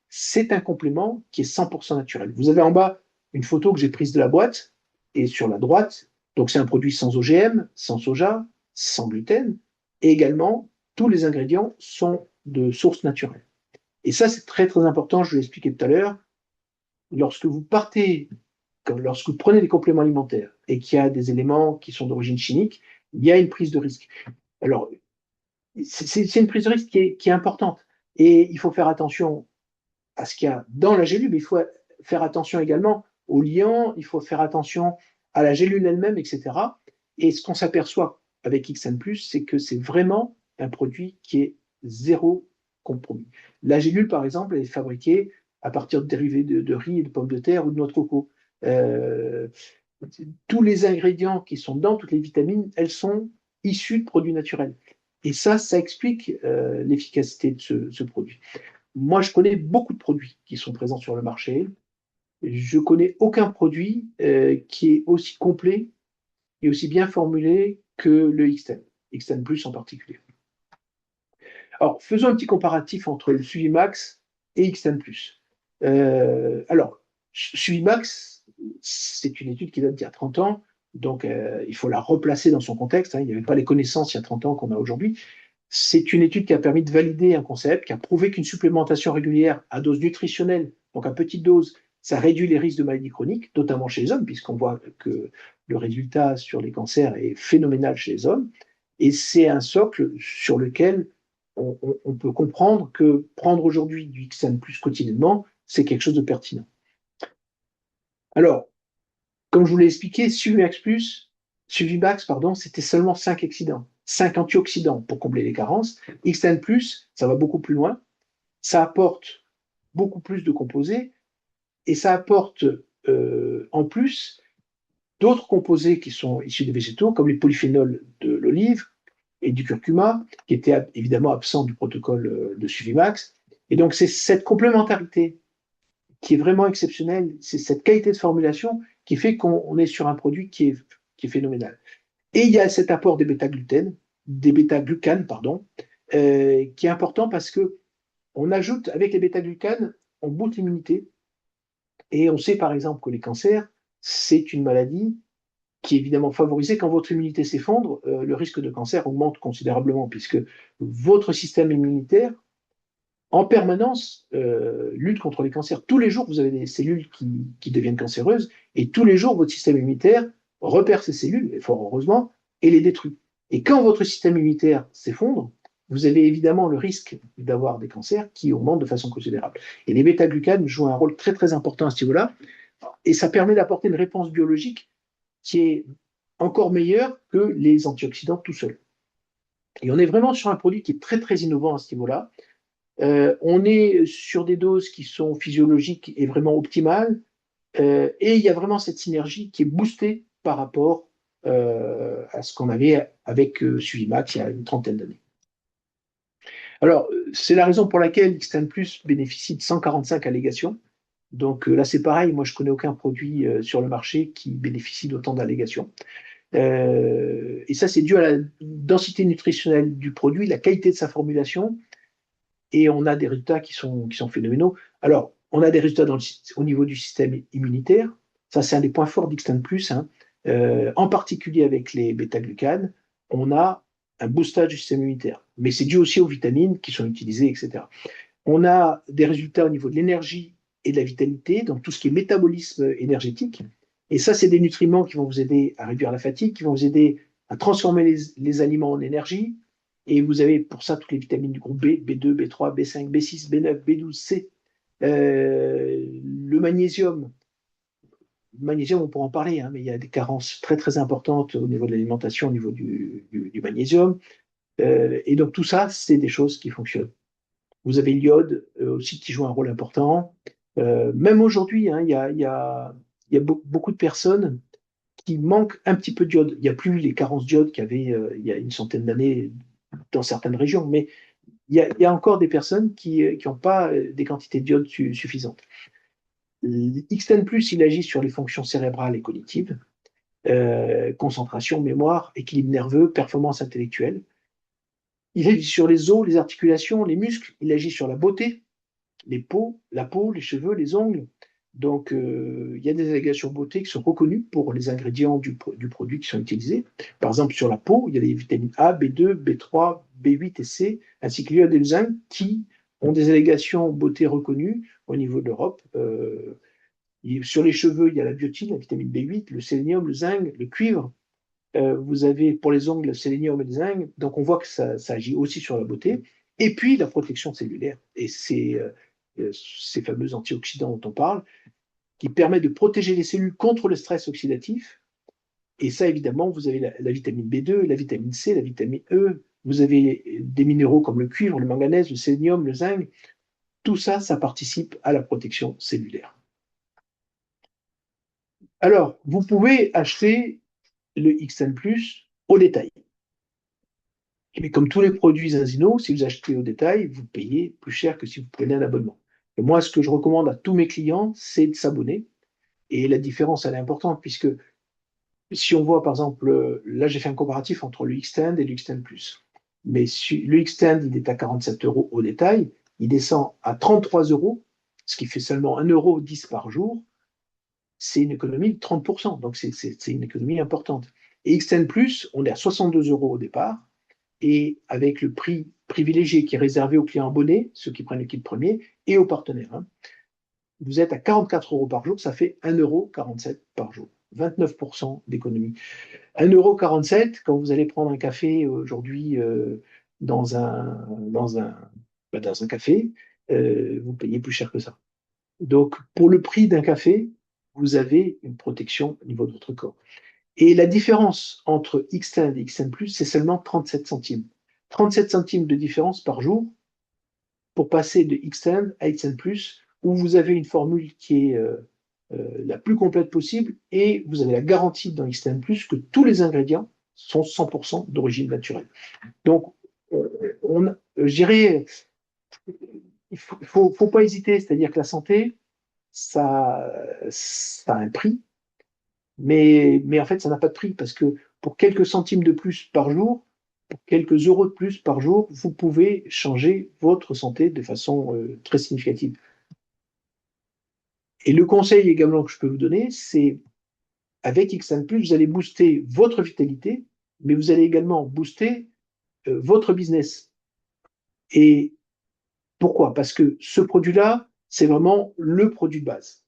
c'est un complément qui est 100% naturel. Vous avez en bas une photo que j'ai prise de la boîte, et sur la droite, donc c'est un produit sans OGM, sans soja, sans gluten, et également, tous les ingrédients sont de source naturelle. Et ça, c'est très très important, je l'ai expliqué tout à l'heure. Lorsque vous partez, lorsque vous prenez des compléments alimentaires et qu'il y a des éléments qui sont d'origine chimique, il y a une prise de risque. Alors, c'est une prise de risque qui est importante. Et il faut faire attention à ce qu'il y a dans la gélule, mais il faut faire attention également aux liants, il faut faire attention à la gélule elle-même, etc. Et ce qu'on s'aperçoit avec XN+, c'est que c'est vraiment un produit qui est zéro compromis. La gélule, par exemple, elle est fabriquée à partir de dérivés de riz et de pommes de terre ou de noix de coco. Euh, Tous les ingrédients qui sont dans toutes les vitamines, elles sont issues de produits naturels. Et ça explique l'efficacité de ce produit. Moi, je connais beaucoup de produits qui sont présents sur le marché. Je connais aucun produit qui est aussi complet et aussi bien formulé que le Xtend, Xtend Plus en particulier. Alors, faisons un petit comparatif entre le Suvimax et Xtend Plus. Alors, Suvimax, c'est une étude qui date d'il y a 30 ans, donc il faut la replacer dans son contexte, hein. Il n'y avait pas les connaissances il y a 30 ans qu'on a aujourd'hui. C'est une étude qui a permis de valider un concept, qui a prouvé qu'une supplémentation régulière à dose nutritionnelle, donc à petite dose, ça réduit les risques de maladies chroniques, notamment chez les hommes, puisqu'on voit que le résultat sur les cancers est phénoménal chez les hommes. Et c'est un socle sur lequel on peut comprendre que prendre aujourd'hui du XN plus quotidiennement, c'est quelque chose de pertinent. Alors, comme je vous l'ai expliqué, Suvimax, pardon, c'était seulement 5 excitants, 5 antioxydants pour combler les carences. XN+, ça va beaucoup plus loin. Ça apporte beaucoup plus de composés et ça apporte en plus d'autres composés qui sont issus des végétaux, comme les polyphénols de l'olive et du curcuma, qui étaient évidemment absents du protocole de Suvimax. Et donc, c'est cette complémentarité qui est vraiment exceptionnelle, c'est cette qualité de formulation qui fait qu'on est sur un produit qui est phénoménal. Et il y a cet apport des bêta-glucanes, pardon, qui est important parce que on ajoute avec les bêta-glucanes, on booste l'immunité et on sait par exemple que les cancers, c'est une maladie qui est évidemment favorisée quand votre immunité s'effondre, le risque de cancer augmente considérablement puisque votre système immunitaire en permanence lutte contre les cancers. Tous les jours, vous avez des cellules qui deviennent cancéreuses et tous les jours, votre système immunitaire repère ces cellules, et fort heureusement, et les détruit. Et quand votre système immunitaire s'effondre, vous avez évidemment le risque d'avoir des cancers qui augmentent de façon considérable. Et les bêta-glucanes jouent un rôle très très important à ce niveau-là, et ça permet d'apporter une réponse biologique qui est encore meilleure que les antioxydants tout seuls. Et on est vraiment sur un produit qui est très très innovant à ce niveau-là. On est sur des doses qui sont physiologiques et vraiment optimales, et il y a vraiment cette synergie qui est boostée par rapport à ce qu'on avait avec Suvimax il y a une trentaine d'années. Alors, c'est la raison pour laquelle Xtend Plus bénéficie de 145 allégations. Donc là, c'est pareil, moi je connais aucun produit sur le marché qui bénéficie d'autant d'allégations. Et ça, c'est dû à la densité nutritionnelle du produit, la qualité de sa formulation, et on a des résultats qui sont phénoménaux. Alors, on a des résultats au niveau du système immunitaire. Ça, c'est un des points forts d'Xtend Plus, hein. En particulier avec les bêta-glucanes, on a un boostage du système immunitaire. Mais c'est dû aussi aux vitamines qui sont utilisées, etc. On a des résultats au niveau de l'énergie et de la vitalité, donc tout ce qui est métabolisme énergétique. Et ça, c'est des nutriments qui vont vous aider à réduire la fatigue, qui vont vous aider à transformer les aliments en énergie. Et vous avez pour ça toutes les vitamines du groupe B, B2, B3, B5, B6, B9, B12, C. Le magnésium. Le magnésium, on pourra en parler, hein, mais il y a des carences très très importantes au niveau de l'alimentation, au niveau du magnésium. Et donc tout ça, c'est des choses qui fonctionnent. Vous avez l'iode aussi qui joue un rôle important. Même aujourd'hui, hein, il y a beaucoup de personnes qui manquent un petit peu d'iode. Il n'y a plus les carences d'iode qu'il y avait il y a une centaine d'années dans certaines régions, mais il y a encore des personnes qui n'ont pas des quantités d'iode suffisantes. X10+, il agit sur les fonctions cérébrales et cognitives, concentration, mémoire, équilibre nerveux, performance intellectuelle. Il agit sur les os, les articulations, les muscles. Il agit sur la beauté, la peau, les cheveux, les ongles. Donc, il y a des allégations beauté qui sont reconnues pour les ingrédients du produit qui sont utilisés. Par exemple, sur la peau, il y a les vitamines A, B2, B3, B8 et C, ainsi que l'iode et le zinc, qui ont des allégations beauté reconnues au niveau de l'Europe. Sur les cheveux, il y a la biotine, la vitamine B8, le sélénium, le zinc, le cuivre. Vous avez pour les ongles le sélénium et le zinc. Donc, on voit que ça agit aussi sur la beauté. Et puis, la protection cellulaire. Et ces fameux antioxydants dont on parle, qui permettent de protéger les cellules contre le stress oxydatif. Et ça, évidemment, vous avez la vitamine B2, la vitamine C, la vitamine E. Vous avez des minéraux comme le cuivre, le manganèse, le sélénium, le zinc. Tout ça, ça participe à la protection cellulaire. Alors, vous pouvez acheter le X10 au détail. Mais comme tous les produits Zinzino, si vous achetez au détail, vous payez plus cher que si vous prenez un abonnement. Et moi, ce que je recommande à tous mes clients, c'est de s'abonner. Et la différence, elle est importante, puisque si on voit, par exemple, là, j'ai fait un comparatif entre le Xtend et le Xtend Plus. Mais si, le Xtend, il est à 47 euros au détail, il descend à 33 euros, ce qui fait seulement 1,10 € par jour. C'est une économie de 30%, donc c'est une économie importante. Et Xtend Plus, on est à 62 euros au départ, et avec le prix privilégié qui est réservé aux clients abonnés, ceux qui prennent le kit premier, et aux partenaires. Hein. Vous êtes à 44 euros par jour, ça fait 1,47 € par jour. 29% d'économie. 1,47 € quand vous allez prendre un café aujourd'hui dans un café, vous payez plus cher que ça. Donc, pour le prix d'un café, vous avez une protection au niveau de votre corps. Et la différence entre Xtend et Xtend+, c'est seulement 37 centimes. 37 centimes de différence par jour pour passer de Xtend à Xtend+, où vous avez une formule qui est la plus complète possible et vous avez la garantie dans Xtend+, que tous les ingrédients sont 100% d'origine naturelle. Donc, je dirais, il faut pas hésiter, c'est-à-dire que la santé, ça a un prix, mais en fait, ça n'a pas de prix parce que pour quelques centimes de plus par jour, pour quelques euros de plus par jour, vous pouvez changer votre santé de façon très significative. Et le conseil également que je peux vous donner, c'est avec XN+, vous allez booster votre vitalité, mais vous allez également booster votre business. Et pourquoi? Parce que ce produit-là, c'est vraiment le produit de base.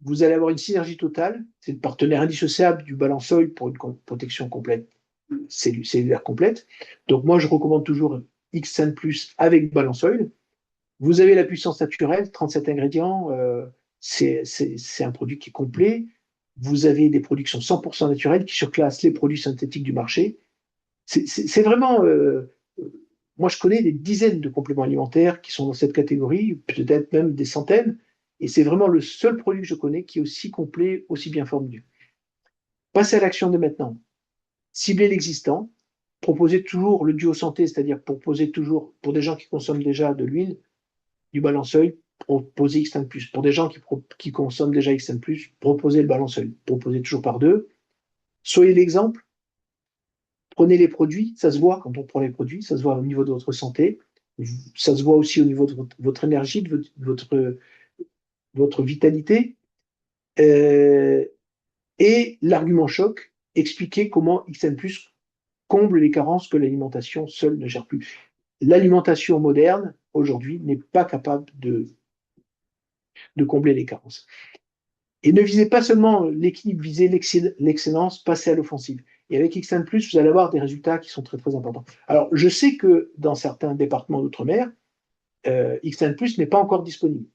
Vous allez avoir une synergie totale, c'est le partenaire indissociable du Balance Oil pour une protection complète, cellulaire complète. Donc moi, je recommande toujours X5 Plus avec Balance Oil. Vous avez la puissance naturelle, 37 ingrédients, c'est un produit qui est complet. Vous avez des produits qui sont 100% naturels, qui surclassent les produits synthétiques du marché. C'est vraiment moi, je connais des dizaines de compléments alimentaires qui sont dans cette catégorie, peut-être même des centaines, et c'est vraiment le seul produit que je connais qui est aussi complet, aussi bien formulé. Passez à l'action de maintenant. Ciblez l'existant, proposez toujours le duo santé, c'est-à-dire proposer toujours, pour des gens qui consomment déjà de l'huile, du balanceuil, proposez X10+. Pour des gens qui consomment déjà X10+, proposez le balanceuil. Proposez toujours par deux. Soyez l'exemple. Prenez les produits, ça se voit quand on prend les produits, ça se voit au niveau de votre santé, ça se voit aussi au niveau de votre énergie, de votre vitalité. Euh, et l'argument choc, expliquer comment XN+, comble les carences que l'alimentation seule ne gère plus. L'alimentation moderne, aujourd'hui, n'est pas capable de combler les carences. Et ne visez pas seulement l'équilibre, visez l'excellence, passez à l'offensive. Et avec Xtend+, vous allez avoir des résultats qui sont très très importants. Alors, je sais que dans certains départements d'outre-mer, Xtend+ n'est pas encore disponible.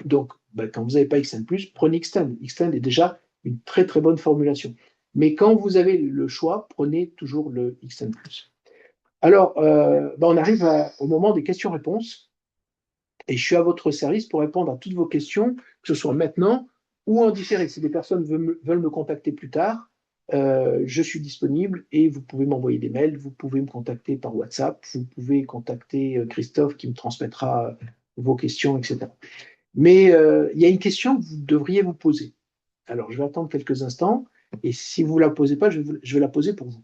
Donc, quand vous n'avez pas Xtend+, prenez Xtend. Xtend est déjà une très très bonne formulation. Mais quand vous avez le choix, prenez toujours le Xtend+. Alors, on arrive au moment des questions-réponses. Et je suis à votre service pour répondre à toutes vos questions, que ce soit maintenant ou en différé. Si des personnes veulent me contacter plus tard, je suis disponible et vous pouvez m'envoyer des mails, vous pouvez me contacter par WhatsApp, vous pouvez contacter Christophe qui me transmettra vos questions, etc. Mais il y a une question que vous devriez vous poser. Alors, je vais attendre quelques instants et si vous ne la posez pas, je vais la poser pour vous.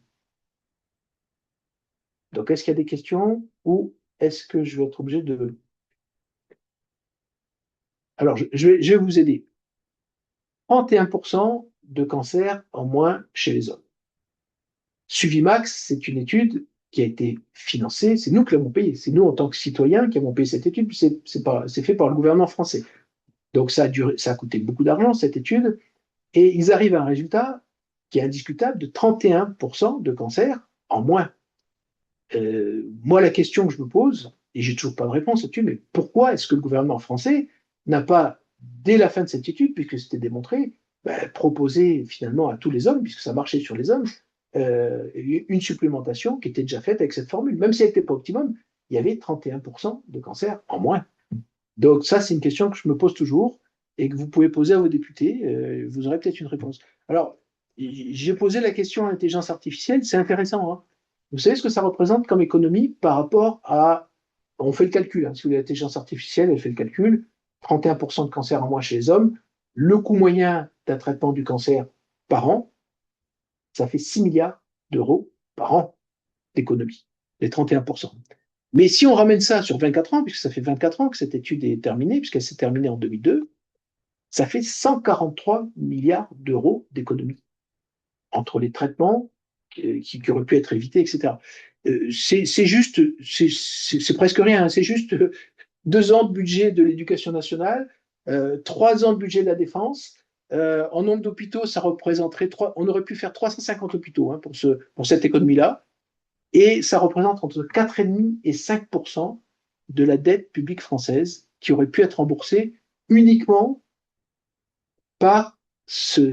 Donc, est-ce qu'il y a des questions ou est-ce que je vais être obligé de... Alors, je vais vous aider. 31% de cancer en moins chez les hommes. Suvimax, c'est une étude qui a été financée, c'est nous qui l'avons payée, c'est nous en tant que citoyens qui avons payé cette étude, c'est fait par le gouvernement français. Donc ça a coûté beaucoup d'argent cette étude, et ils arrivent à un résultat qui est indiscutable de 31% de cancer en moins. Moi, la question que je me pose, et j'ai toujours pas de réponse là-dessus, mais pourquoi est-ce que le gouvernement français n'a pas, dès la fin de cette étude, puisque c'était démontré, proposé finalement à tous les hommes, puisque ça marchait sur les hommes, une supplémentation qui était déjà faite avec cette formule. Même si elle n'était pas optimum, il y avait 31% de cancer en moins. Donc ça, c'est une question que je me pose toujours et que vous pouvez poser à vos députés. Vous aurez peut-être une réponse. Alors, j'ai posé la question à l'intelligence artificielle. C'est intéressant, hein. Vous savez ce que ça représente comme économie par rapport à... On fait le calcul, hein. Si vous avez l'intelligence artificielle, elle fait le calcul. 31% de cancer en moins chez les hommes. Le coût moyen d'un traitement du cancer par an, ça fait 6 milliards d'euros par an d'économie, les 31%. Mais si on ramène ça sur 24 ans, puisque ça fait 24 ans que cette étude est terminée, puisqu'elle s'est terminée en 2002, ça fait 143 milliards d'euros d'économie entre les traitements qui auraient pu être évités, etc. C'est juste, c'est presque rien, hein. C'est juste 2 ans de budget de l'éducation nationale, 3 ans de budget de la défense. En nombre d'hôpitaux, ça représenterait on aurait pu faire 350 hôpitaux, hein, pour cette économie-là. Et ça représente entre 4,5 et 5% de la dette publique française qui aurait pu être remboursée uniquement par ce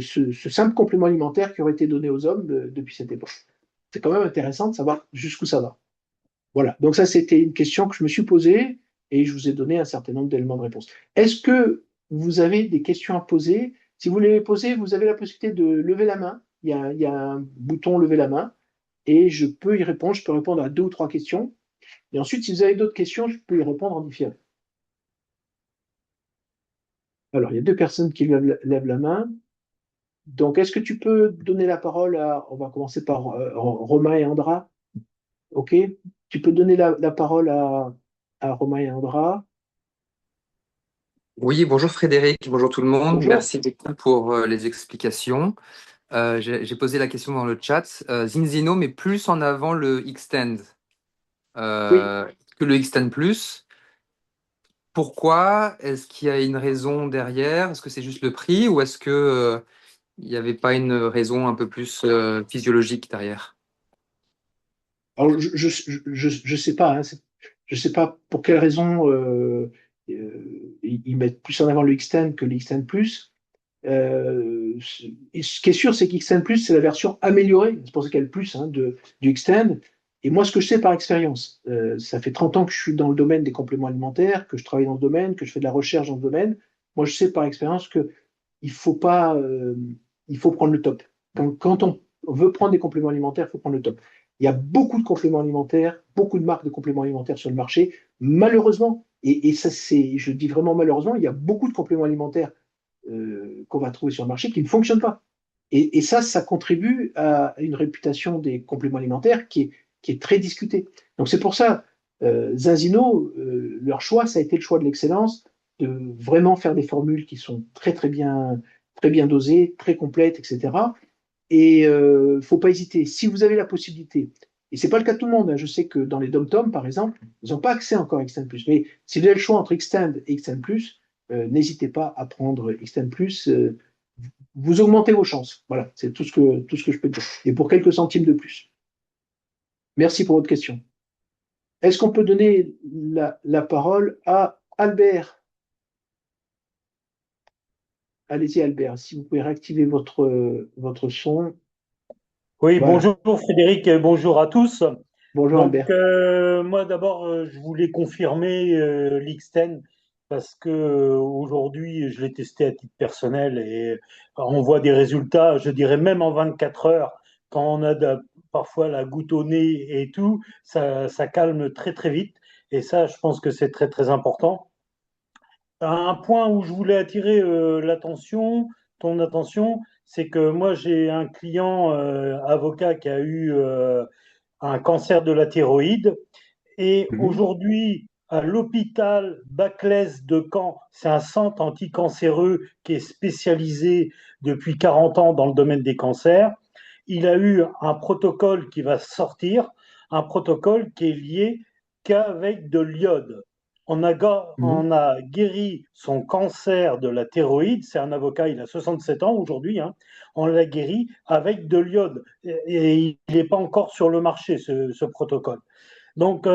simple complément alimentaire qui aurait été donné aux hommes depuis cette époque. C'est quand même intéressant de savoir jusqu'où ça va. Voilà, donc ça c'était une question que je me suis posée et je vous ai donné un certain nombre d'éléments de réponse. Est-ce que vous avez des questions à poser? Si vous les posez, vous avez la possibilité de lever la main. Il y a un bouton lever la main et je peux y répondre. Je peux répondre à 2 ou 3 questions. Et ensuite, si vous avez d'autres questions, je peux y répondre en différé. Alors, il y a 2 personnes qui lèvent la main. Donc, est-ce que tu peux donner la parole à... On va commencer par Romain et Andra. OK? Tu peux donner la parole à Romain et Andra. Oui, bonjour Frédéric, bonjour tout le monde. Bonjour. Merci beaucoup pour les explications. J'ai posé la question dans le chat. Zinzino met plus en avant le Xtend Oui. que le Xtend Plus. Pourquoi? Est-ce qu'il y a une raison derrière? Est-ce que c'est juste le prix ou est-ce que il n'y avait pas une raison un peu plus physiologique derrière? Alors, je sais pas, hein, je sais pas pour quelle raison ils mettent plus en avant le Xtend que le Xtend Plus. Ce qui est sûr, c'est qu'Xtend Plus, c'est la version améliorée, c'est pour ça qu'il y a le plus, hein, du Xtend. Et moi, ce que je sais par expérience, ça fait 30 ans que je suis dans le domaine des compléments alimentaires, que je travaille dans le domaine, que je fais de la recherche dans le domaine. Moi, je sais par expérience que il faut pas, il faut prendre le top. Quand on veut prendre des compléments alimentaires, il faut prendre le top. Il y a beaucoup de compléments alimentaires, beaucoup de marques de compléments alimentaires sur le marché. Malheureusement, et ça c'est, je dis vraiment malheureusement, il y a beaucoup de compléments alimentaires qu'on va trouver sur le marché qui ne fonctionnent pas. Et ça contribue à une réputation des compléments alimentaires qui est très discutée. Donc c'est pour ça, Zinzino, leur choix, ça a été le choix de l'excellence, de vraiment faire des formules qui sont très bien dosées, très complètes, etc. Et il ne faut pas hésiter. Si vous avez la possibilité, et ce n'est pas le cas de tout le monde, hein, je sais que dans les dom-toms, par exemple, ils n'ont pas accès encore à Extend Plus. Mais si vous avez le choix entre Extend et Extend Plus, n'hésitez pas à prendre Extend Plus. vous augmentez vos chances. Voilà, c'est tout ce que je peux dire. Et pour quelques centimes de plus. Merci pour votre question. Est-ce qu'on peut donner la parole à Albert? Allez-y, Albert, si vous pouvez réactiver votre son. Oui, Voilà. bonjour Frédéric, et bonjour à tous. Bonjour, Donc, Albert. moi d'abord, je voulais confirmer l'X10 parce que aujourd'hui, je l'ai testé à titre personnel et on voit des résultats, je dirais même en 24 heures, quand on a parfois la goutte au nez et tout, ça calme très très vite. Et ça, je pense que c'est très très important. Un point où je voulais attirer ton attention, c'est que moi j'ai un client avocat qui a eu un cancer de la thyroïde et Mhm. aujourd'hui à l'hôpital Baclès de Caen, c'est un centre anticancéreux qui est spécialisé depuis 40 ans dans le domaine des cancers. Il a eu un protocole qui va sortir, un protocole qui est lié qu'avec de l'iode. Mhm. On a guéri son cancer de la thyroïde. C'est un avocat, il a 67 ans aujourd'hui. Hein. On l'a guéri avec de l'iode. Et il n'est pas encore sur le marché, ce protocole. Donc,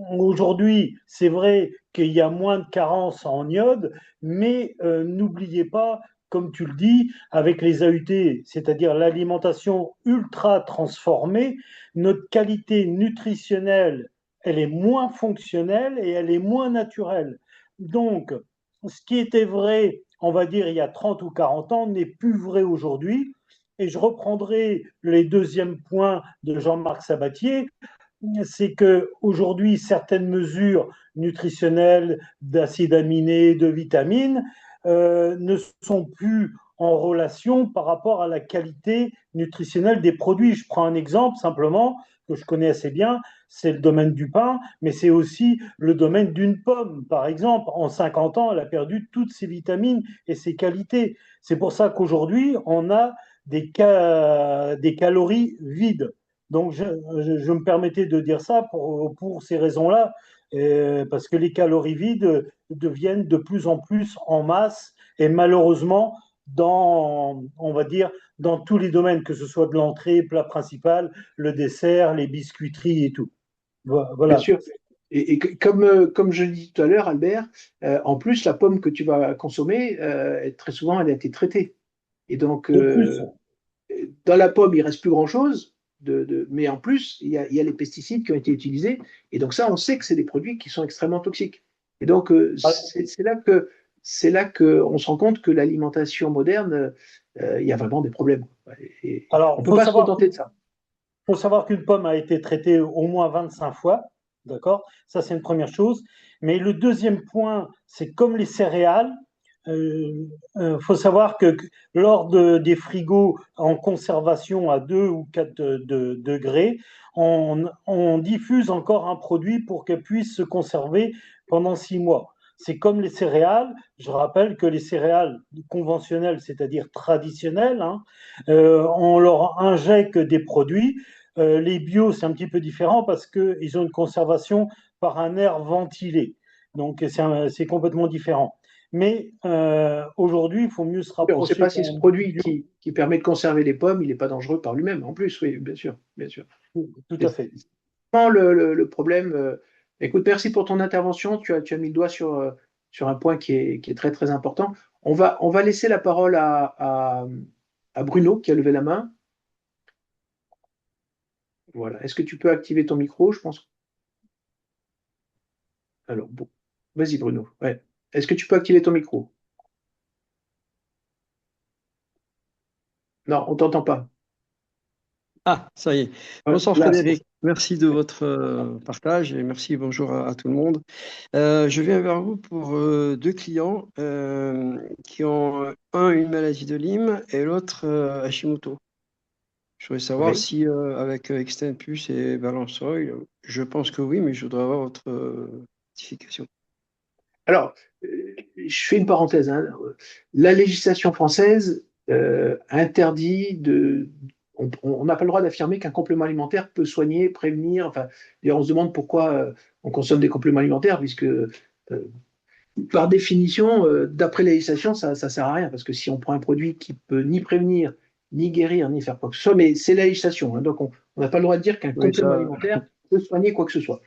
aujourd'hui, c'est vrai qu'il y a moins de carences en iode, mais n'oubliez pas, comme tu le dis, avec les AUT, c'est-à-dire l'alimentation ultra transformée, notre qualité nutritionnelle, elle est moins fonctionnelle et elle est moins naturelle. Donc, ce qui était vrai, on va dire, il y a 30 ou 40 ans, n'est plus vrai aujourd'hui. Et je reprendrai les deuxièmes points de Jean-Marc Sabatier, c'est que aujourd'hui certaines mesures nutritionnelles d'acides aminés, de vitamines ne sont plus en relation par rapport à la qualité nutritionnelle des produits. Je prends un exemple simplement que je connais assez bien, c'est le domaine du pain, mais c'est aussi le domaine d'une pomme. Par exemple, en 50 ans, elle a perdu toutes ses vitamines et ses qualités. C'est pour ça qu'aujourd'hui, on a des calories vides. Donc, je me permettais de dire ça pour ces raisons-là, parce que les calories vides deviennent de plus en plus en masse et malheureusement, on va dire, dans tous les domaines, que ce soit de l'entrée, plat principal, le dessert, les biscuiteries et tout. Bien Voilà. sûr. Comme je le dis tout à l'heure, Albert, en plus, la pomme que tu vas consommer, très souvent, elle a été traitée. Et donc, De plus, dans la pomme, il reste plus grand-chose, mais en plus, il y a les pesticides qui ont été utilisés. Et donc ça, on sait que c'est des produits qui sont extrêmement toxiques. Et donc, c'est là que on se rend compte que l'alimentation moderne, il y a vraiment des problèmes. Et on alors, ne peut pas se contenter de ça. faut savoir qu'une pomme a été traitée au moins 25 fois, d'accord? Ça, c'est une première chose. Mais le deuxième point, c'est comme les céréales, faut savoir que lors des frigos en conservation à 2 ou 4 degrés, on diffuse encore un produit pour qu'elle puisse se conserver pendant 6 mois. C'est comme les céréales. Je rappelle que les céréales conventionnelles, c'est-à-dire traditionnelles, hein, on leur injecte des produits. Les bio, c'est un petit peu différent parce qu'ils ont une conservation par un air ventilé. Donc, c'est complètement différent. Mais aujourd'hui, il faut mieux se On ne sait rapprocher pas quand si ce même du produit bio. qui permet de conserver les pommes, il n'est pas dangereux par lui-même. En plus, oui, bien sûr, bien sûr. Tout C'est à fait. vraiment le problème. Écoute, merci pour ton intervention. Tu as mis le doigt sur un point qui est très, très important. On va laisser la parole à Bruno qui a levé la main. Voilà. Est-ce que tu peux activer ton micro, je pense? Alors, bon. Vas-y, Bruno. Ouais. Est-ce que tu peux activer ton micro? Non, on t'entend pas. Ah, ça y est. Ouais, Bonsoir là, c'est bon. Frédéric, merci de votre partage et merci, bonjour à tout le monde. Je viens vers vous pour deux clients qui ont un une maladie de Lyme et l'autre Hashimoto. Je voudrais savoir Oui. si avec Extendplus et Balance Oil, je pense que oui, mais je voudrais avoir votre certification. Alors, je fais une parenthèse, hein. La législation française interdit de. On n'a pas le droit d'affirmer qu'un complément alimentaire peut soigner, prévenir. Enfin, d'ailleurs, on se demande pourquoi on consomme des compléments alimentaires, puisque par définition, d'après la législation, ça ne sert à rien, parce que si on prend un produit qui peut ni prévenir, ni guérir, ni faire quoi que ce soit, mais c'est la législation, hein, donc on n'a pas le droit de dire qu'un Oui, complément ça, alimentaire peut soigner quoi que ce soit.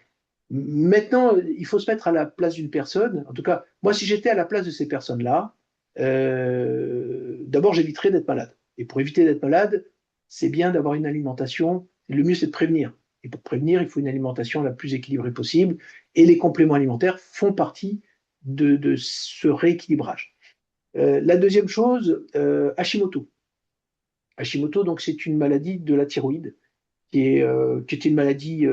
Maintenant, il faut se mettre à la place d'une personne. En tout cas, moi, si j'étais à la place de ces personnes-là, d'abord, j'éviterais d'être malade. Et pour éviter d'être malade, c'est bien d'avoir une alimentation. Le mieux, c'est de prévenir. Et pour prévenir, il faut une alimentation la plus équilibrée possible. Et les compléments alimentaires font partie de ce rééquilibrage. La deuxième chose, Hashimoto. Hashimoto, donc, c'est une maladie de la thyroïde qui était une maladie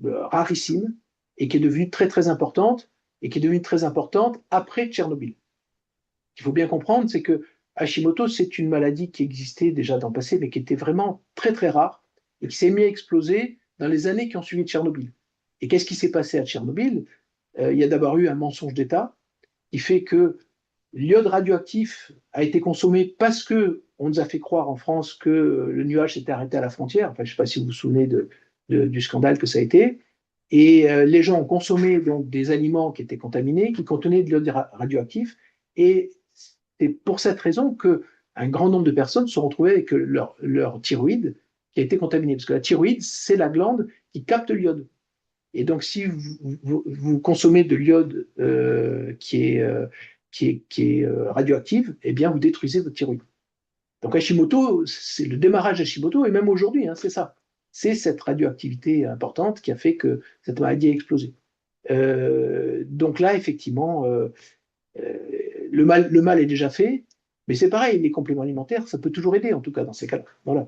rarissime et qui est devenue très très importante et qui est devenue très importante après Tchernobyl. Ce qu'il faut bien comprendre, c'est que Hashimoto, c'est une maladie qui existait déjà dans le passé, mais qui était vraiment très très rare et qui s'est mis à exploser dans les années qui ont suivi Tchernobyl. Et qu'est-ce qui s'est passé à Tchernobyl? Il y a d'abord eu un mensonge d'État qui fait que l'iode radioactif a été consommé parce que on nous a fait croire en France que le nuage s'était arrêté à la frontière. Enfin, je ne sais pas si vous vous souvenez du scandale que ça a été. Et les gens ont consommé donc des aliments qui étaient contaminés, qui contenaient de l'iode radioactif. Et c'est pour cette raison que un grand nombre de personnes se sont retrouvées avec leur thyroïde qui a été contaminée. Parce que la thyroïde, c'est la glande qui capte l'iode. Et donc, si vous consommez de l'iode qui est radioactive, eh bien, vous détruisez votre thyroïde. Donc, Hashimoto, c'est le démarrage d'Hashimoto, et même aujourd'hui, hein, c'est ça. C'est cette radioactivité importante qui a fait que cette maladie a explosé. Donc là, effectivement, euh, le mal est déjà fait, mais c'est pareil, les compléments alimentaires, ça peut toujours aider, en tout cas, dans ces cas-là. Voilà.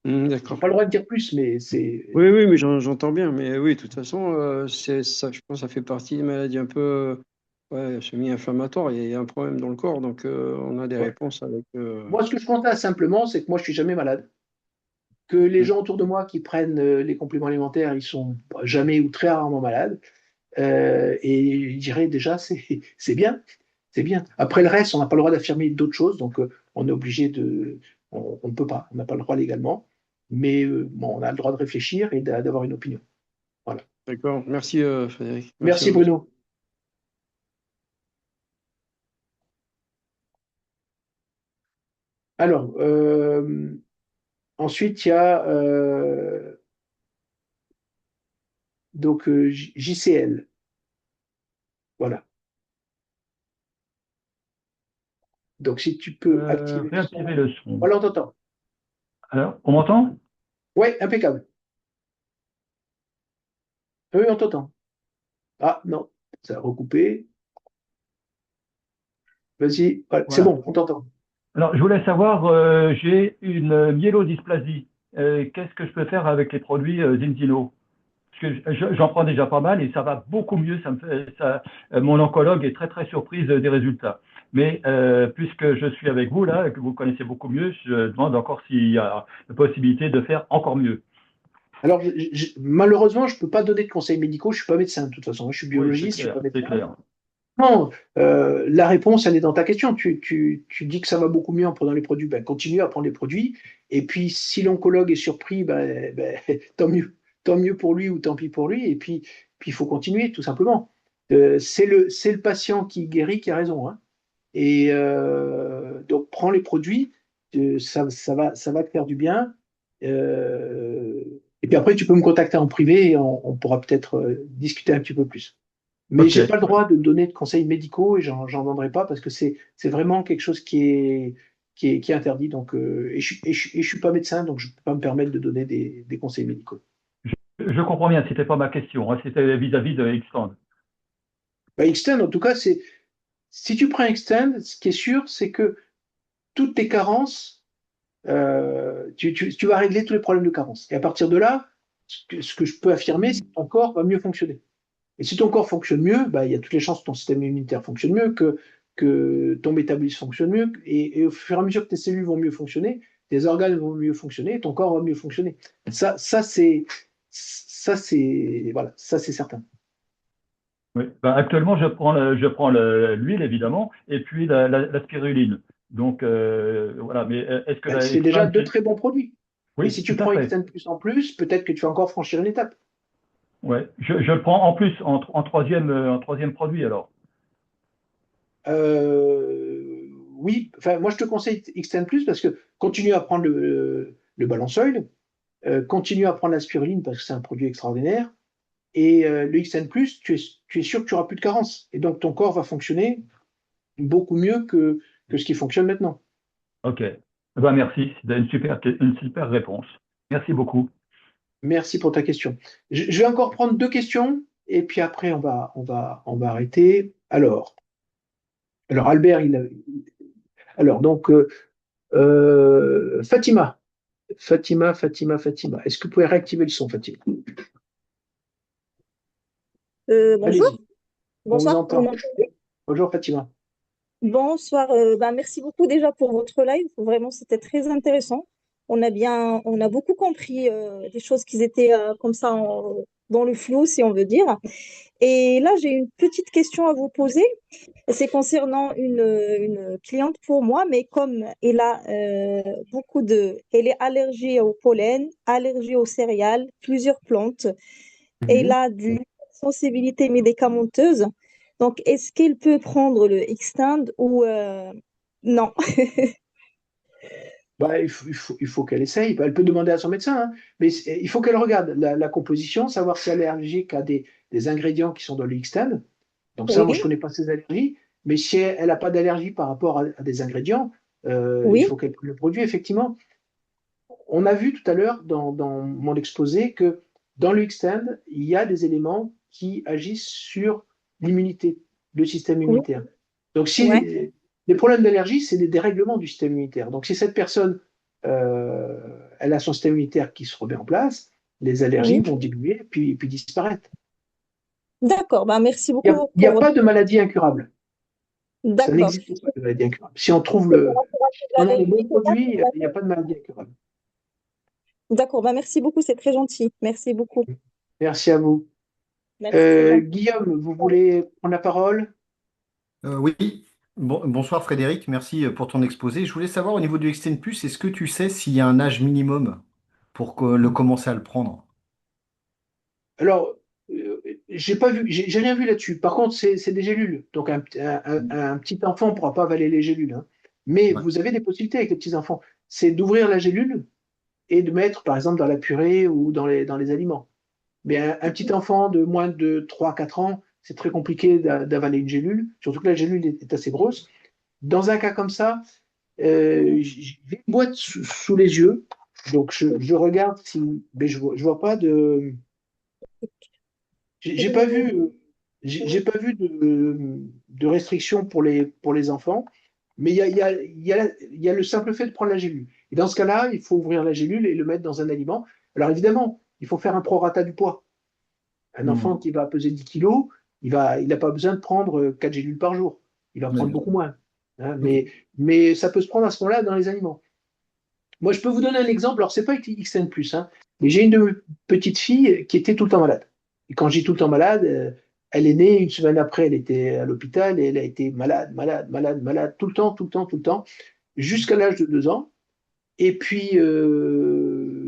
Je n'ai d'accord. pas le droit de dire plus, mais c'est. Oui, oui, mais j'entends bien. Mais oui, de toute façon, c'est ça, je pense que ça fait partie des maladies un peu semi-inflammatoires. Il y a un problème dans le corps, donc on a des Ouais. réponses avec. Moi, ce que je constate simplement, c'est que moi, je suis jamais malade. Que les gens autour de moi qui prennent les compléments alimentaires, ils sont jamais ou très rarement malades. Et je dirais déjà, c'est bien. C'est bien. Après le reste, on n'a pas le droit d'affirmer d'autres choses, donc on est obligé de. On ne peut pas, on n'a pas le droit légalement. Mais bon, on a le droit de réfléchir et d'avoir une opinion. Voilà. D'accord. Merci, Frédéric. Merci à Merci vous. Bruno. Alors, ensuite, il y a donc JCL. Voilà. Donc, si tu peux activer le Réactiver son. le son. Voilà, on t'entend. Alors, on m'entend? Oui, impeccable. Oui, on t'entend. Ah, non, ça a recoupé. Vas-y, voilà, c'est Voilà. bon, on t'entend. Alors, je voulais savoir, j'ai une myélodysplasie. Qu'est-ce que je peux faire avec les produits Zinzino? Parce que j'en prends déjà pas mal et ça va beaucoup mieux. Ça me fait, ça, mon oncologue est très très surprise des résultats. Mais puisque je suis avec vous là, et que vous connaissez beaucoup mieux, je demande encore s'il y a la possibilité de faire encore mieux. Alors, malheureusement, je ne peux pas donner de conseils médicaux, je ne suis pas médecin de toute façon. Moi, je suis Oui, c'est biologiste, je ne suis clair, pas c'est médecin. clair. Non, la réponse, elle est dans ta question. Tu dis que ça va beaucoup mieux en prenant les produits. Ben, continue à prendre les produits. Et puis, si l'oncologue est surpris, tant mieux. Tant mieux pour lui ou tant pis pour lui. Et puis il faut continuer, tout simplement. C'est le patient qui guérit qui a raison, hein. Et donc, prends les produits, ça va te faire du bien. Et puis après, tu peux me contacter en privé et on pourra peut-être discuter un petit peu plus. Mais Ok. j'ai pas le droit de donner de conseils médicaux et j'en donnerai pas parce que c'est vraiment quelque chose qui est interdit. Donc, et je suis pas médecin, donc je peux pas me permettre de donner des conseils médicaux. Je comprends bien, c'était pas ma question, hein, c'était vis-à-vis de Xtend. Bah, Extend, en tout cas, si tu prends Extend, ce qui est sûr, c'est que toutes tes carences, tu vas régler tous les problèmes de carence. Et à partir de là, ce que je peux affirmer, c'est que ton corps va mieux fonctionner. Et si ton corps fonctionne mieux, bah, il y a toutes les chances que ton système immunitaire fonctionne mieux, que ton métabolisme fonctionne mieux, et au fur et à mesure que tes cellules vont mieux fonctionner, tes organes vont mieux fonctionner, et ton corps va mieux fonctionner. Voilà, ça c'est certain. Oui. Ben, actuellement, je prends l'huile, évidemment, et puis la spiruline. Donc, voilà. Mais est-ce que Ben, la c'est déjà Xtend, deux très bons produits. Et oui, si tu tout à prends fait. Extend plus en plus, peut-être que tu vas encore franchir une étape. Ouais. Je le prends en plus en troisième produit, alors. Oui, enfin, moi je te conseille Xtend Plus parce que continue à prendre le Ballonsoil, continue à prendre la spiruline parce que c'est un produit extraordinaire. Et le Xtend Plus, tu es sûr que tu auras plus de carence. Et donc ton corps va fonctionner beaucoup mieux que ce qui fonctionne maintenant. Ok. Ben, merci, c'est une super réponse. Merci beaucoup. Merci pour ta question. Je vais encore prendre deux questions et puis après on va arrêter. Alors Albert, alors donc Fatima. Fatima. Est-ce que vous pouvez réactiver le son, Fatima? Bonjour, Allez-y, on vous bonsoir, vous entend. m'entendez? Bonjour Fatima. Bonsoir, merci beaucoup déjà pour votre live. Vraiment, c'était très intéressant. On a beaucoup compris des choses qui étaient comme ça dans le flou, si on veut dire. Et là, j'ai une petite question à vous poser. C'est concernant une cliente pour moi, mais comme elle est allergique au pollen, allergique aux céréales, plusieurs plantes. Elle Mhm. a de sensibilité médicamenteuse. Donc, est-ce qu'elle peut prendre le Xtend ou non? Bah, il faut qu'elle essaye. Bah, elle peut demander à son médecin, hein. Mais il faut qu'elle regarde la composition, savoir si elle est allergique à des ingrédients qui sont dans le Xtend. Donc ça, moi, je ne Oui, connais pas ses allergies. Mais si elle n'a pas d'allergie par rapport à des ingrédients, il oui, faut qu'elle prenne le produit, effectivement. On a vu tout à l'heure dans mon exposé que dans le Xtend, il y a des éléments qui agissent sur l'immunité, le système oui, immunitaire. Donc, ouais, si les problèmes d'allergie, c'est des dérèglements du système immunitaire. Donc, si cette personne, elle a son système immunitaire qui se remet en place, les allergies oui. vont diminuer puis disparaître. D'accord, bah merci Il n'y a, beaucoup il y pour a votre... pas de maladie incurable. Ça D'accord. n'existe pas de maladie incurable. Si on trouve C'est par rapport à si on a la le bon vérité totale, produit, il n'y a pas de maladie incurable. d'accord, bah merci beaucoup, c'est très gentil. Merci beaucoup. Merci à vous. Merci, c'est gentil. Guillaume, vous voulez prendre la parole? Oui, bonsoir Frédéric, merci pour ton exposé. Je voulais savoir au niveau du Extend Plus, est-ce que tu sais s'il y a un âge minimum pour le commencer à le prendre? Alors, j'ai pas vu, j'ai rien vu là-dessus. Par contre, c'est des gélules. Donc, un petit enfant ne pourra pas avaler les gélules, hein. Mais Ouais. vous avez des possibilités avec les petits enfants. C'est d'ouvrir la gélule et de mettre, par exemple, dans la purée ou dans les aliments. Mais un petit enfant de moins de 3 4 ans, c'est très compliqué d'avaler une gélule, surtout que la gélule est assez grosse. Dans un cas comme ça, j'ai une boîte sous les yeux. Donc, je regarde si. Mais je vois pas de. J'ai pas vu, j'ai pas vu de restrictions pour les enfants, mais il y a le simple fait de prendre la gélule. Et dans ce cas-là, il faut ouvrir la gélule et le mettre dans un aliment. Alors évidemment, il faut faire un prorata du poids. Un enfant Hmm. qui va peser 10 kilos, il n'a pas besoin de prendre 4 gélules par jour. Il va Ouais, prendre bien beaucoup sûr. moins, hein. Ok. Mais ça peut se prendre à ce moment-là dans les aliments. Moi, je peux vous donner un exemple. Alors, c'est pas avec XN+, hein, mais j'ai une de mes petites filles qui était tout le temps malade. Et quand j'ai tout le temps malade, elle est née, une semaine après, elle était à l'hôpital et elle a été malade, malade, malade, malade, tout le temps, tout le temps, tout le temps, jusqu'à l'âge de 2 ans. Et puis,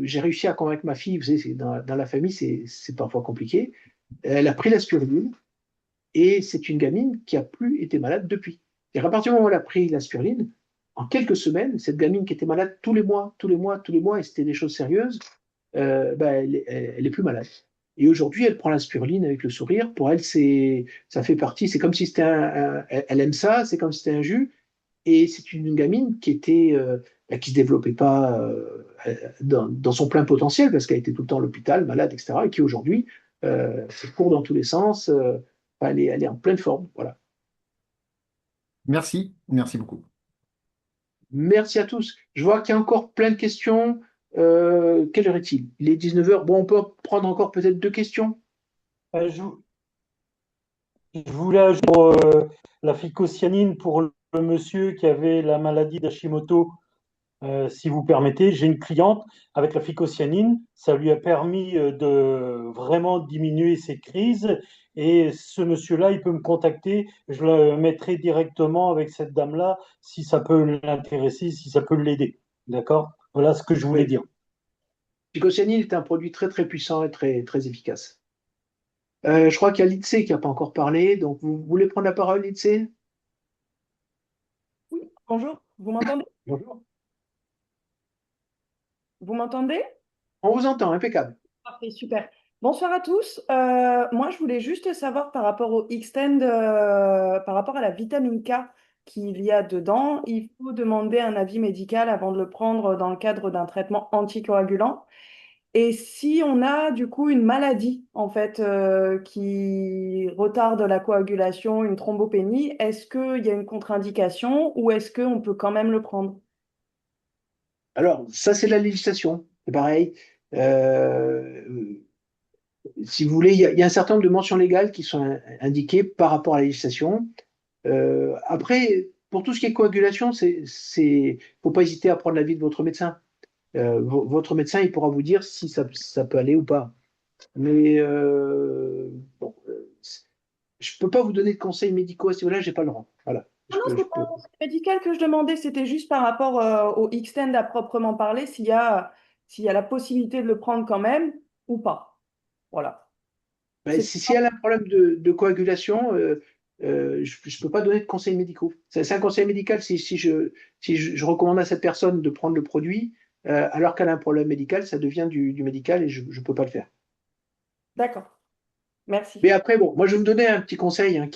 j'ai réussi à convaincre ma fille, vous savez, dans la famille, c'est parfois compliqué. Elle a pris la spiruline et c'est une gamine qui a plus été malade depuis. Et à partir du moment où elle a pris la spiruline, en quelques semaines, cette gamine qui était malade tous les mois, tous les mois, tous les mois, et c'était des choses sérieuses, elle est plus malade. Et aujourd'hui, elle prend la spiruline avec le sourire. Pour elle, ça fait partie. C'est comme si c'était elle aime ça. C'est comme si c'était un jus. Et c'est une gamine qui se développait pas dans son plein potentiel parce qu'elle était tout le temps à l'hôpital, malade, etc. Et qui aujourd'hui court dans tous les sens. Elle est en pleine forme. Voilà. Merci beaucoup. Merci à tous. Je vois qu'il y a encore plein de questions. Quelle heure est-il? Il est 19h. Bon, on peut prendre encore peut-être deux questions. Je, je voulais ajouter la phycocyanine pour le monsieur qui avait la maladie d'Hashimoto. Si vous permettez, j'ai une cliente avec la phycocyanine, ça lui a permis de vraiment diminuer ses crises et ce monsieur-là, il peut me contacter, je le mettrai directement avec cette dame-là si ça peut l'intéresser, si ça peut l'aider. D'accord? Voilà ce que je voulais Oui. dire. Phycocyanine est un produit très très puissant et très très efficace. Je crois qu'il y a l'ITSE qui n'a pas encore parlé, donc vous voulez prendre la parole, l'ITSE? Bonjour, vous m'entendez? Bonjour. Vous m'entendez? On vous entend, impeccable. Parfait, super. Bonsoir à tous. Moi, je voulais juste savoir par rapport au Xtend, par rapport à la vitamine K qu'il y a dedans, il faut demander un avis médical avant de le prendre dans le cadre d'un traitement anticoagulant. Et si on a du coup une maladie en fait qui retarde la coagulation, une thrombopénie, est-ce qu'il y a une contre-indication ou est-ce qu'on peut quand même le prendre? Alors, ça, c'est la législation. C'est pareil. Euh, Si vous voulez, il y a un certain nombre de mentions légales qui sont indiquées par rapport à la législation. Après, pour tout ce qui est coagulation, faut pas hésiter à prendre l'avis de votre médecin. Votre médecin, il pourra vous dire si ça peut aller ou pas. Mais bon, je peux pas vous donner de conseils médicaux à ce niveau-là, j'ai pas le droit. Voilà. Non, non, c'est pas un conseil médical que je demandais, c'était juste par rapport au Xtend à proprement parler, s'il y a la possibilité de le prendre quand même ou pas. Voilà. Ben, C'est si elle a un problème de coagulation, je ne peux pas donner de conseils médicaux. C'est un conseil médical si je recommande à cette personne de prendre le produit, alors qu'elle a un problème médical, ça devient du médical et je ne peux pas le faire. d'accord. Merci. Mais après, bon, moi je vais vous donner un petit conseil hein,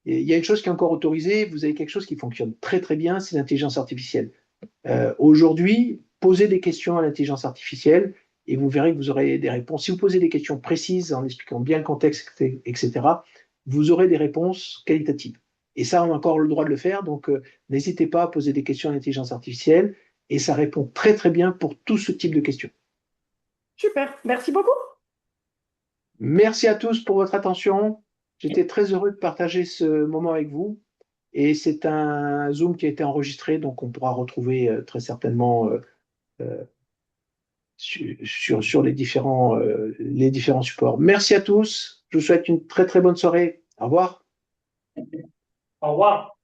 il y a une chose qui est encore autorisée, vous avez quelque chose qui fonctionne très très bien, c'est l'intelligence artificielle. Aujourd'hui, posez des questions à l'intelligence artificielle et vous verrez que vous aurez des réponses. Si vous posez des questions précises en expliquant bien le contexte, etc., vous aurez des réponses qualitatives. Et ça, on a encore le droit de le faire, donc n'hésitez pas à poser des questions à l'intelligence artificielle et ça répond très très bien pour tout ce type de questions. Super. Merci beaucoup. Merci à tous pour votre attention. J'étais très heureux de partager ce moment avec vous. Et c'est un Zoom qui a été enregistré, donc on pourra retrouver très certainement euh, sur les différents supports. Merci à tous. Je vous souhaite une très très bonne soirée. Au revoir. Au revoir.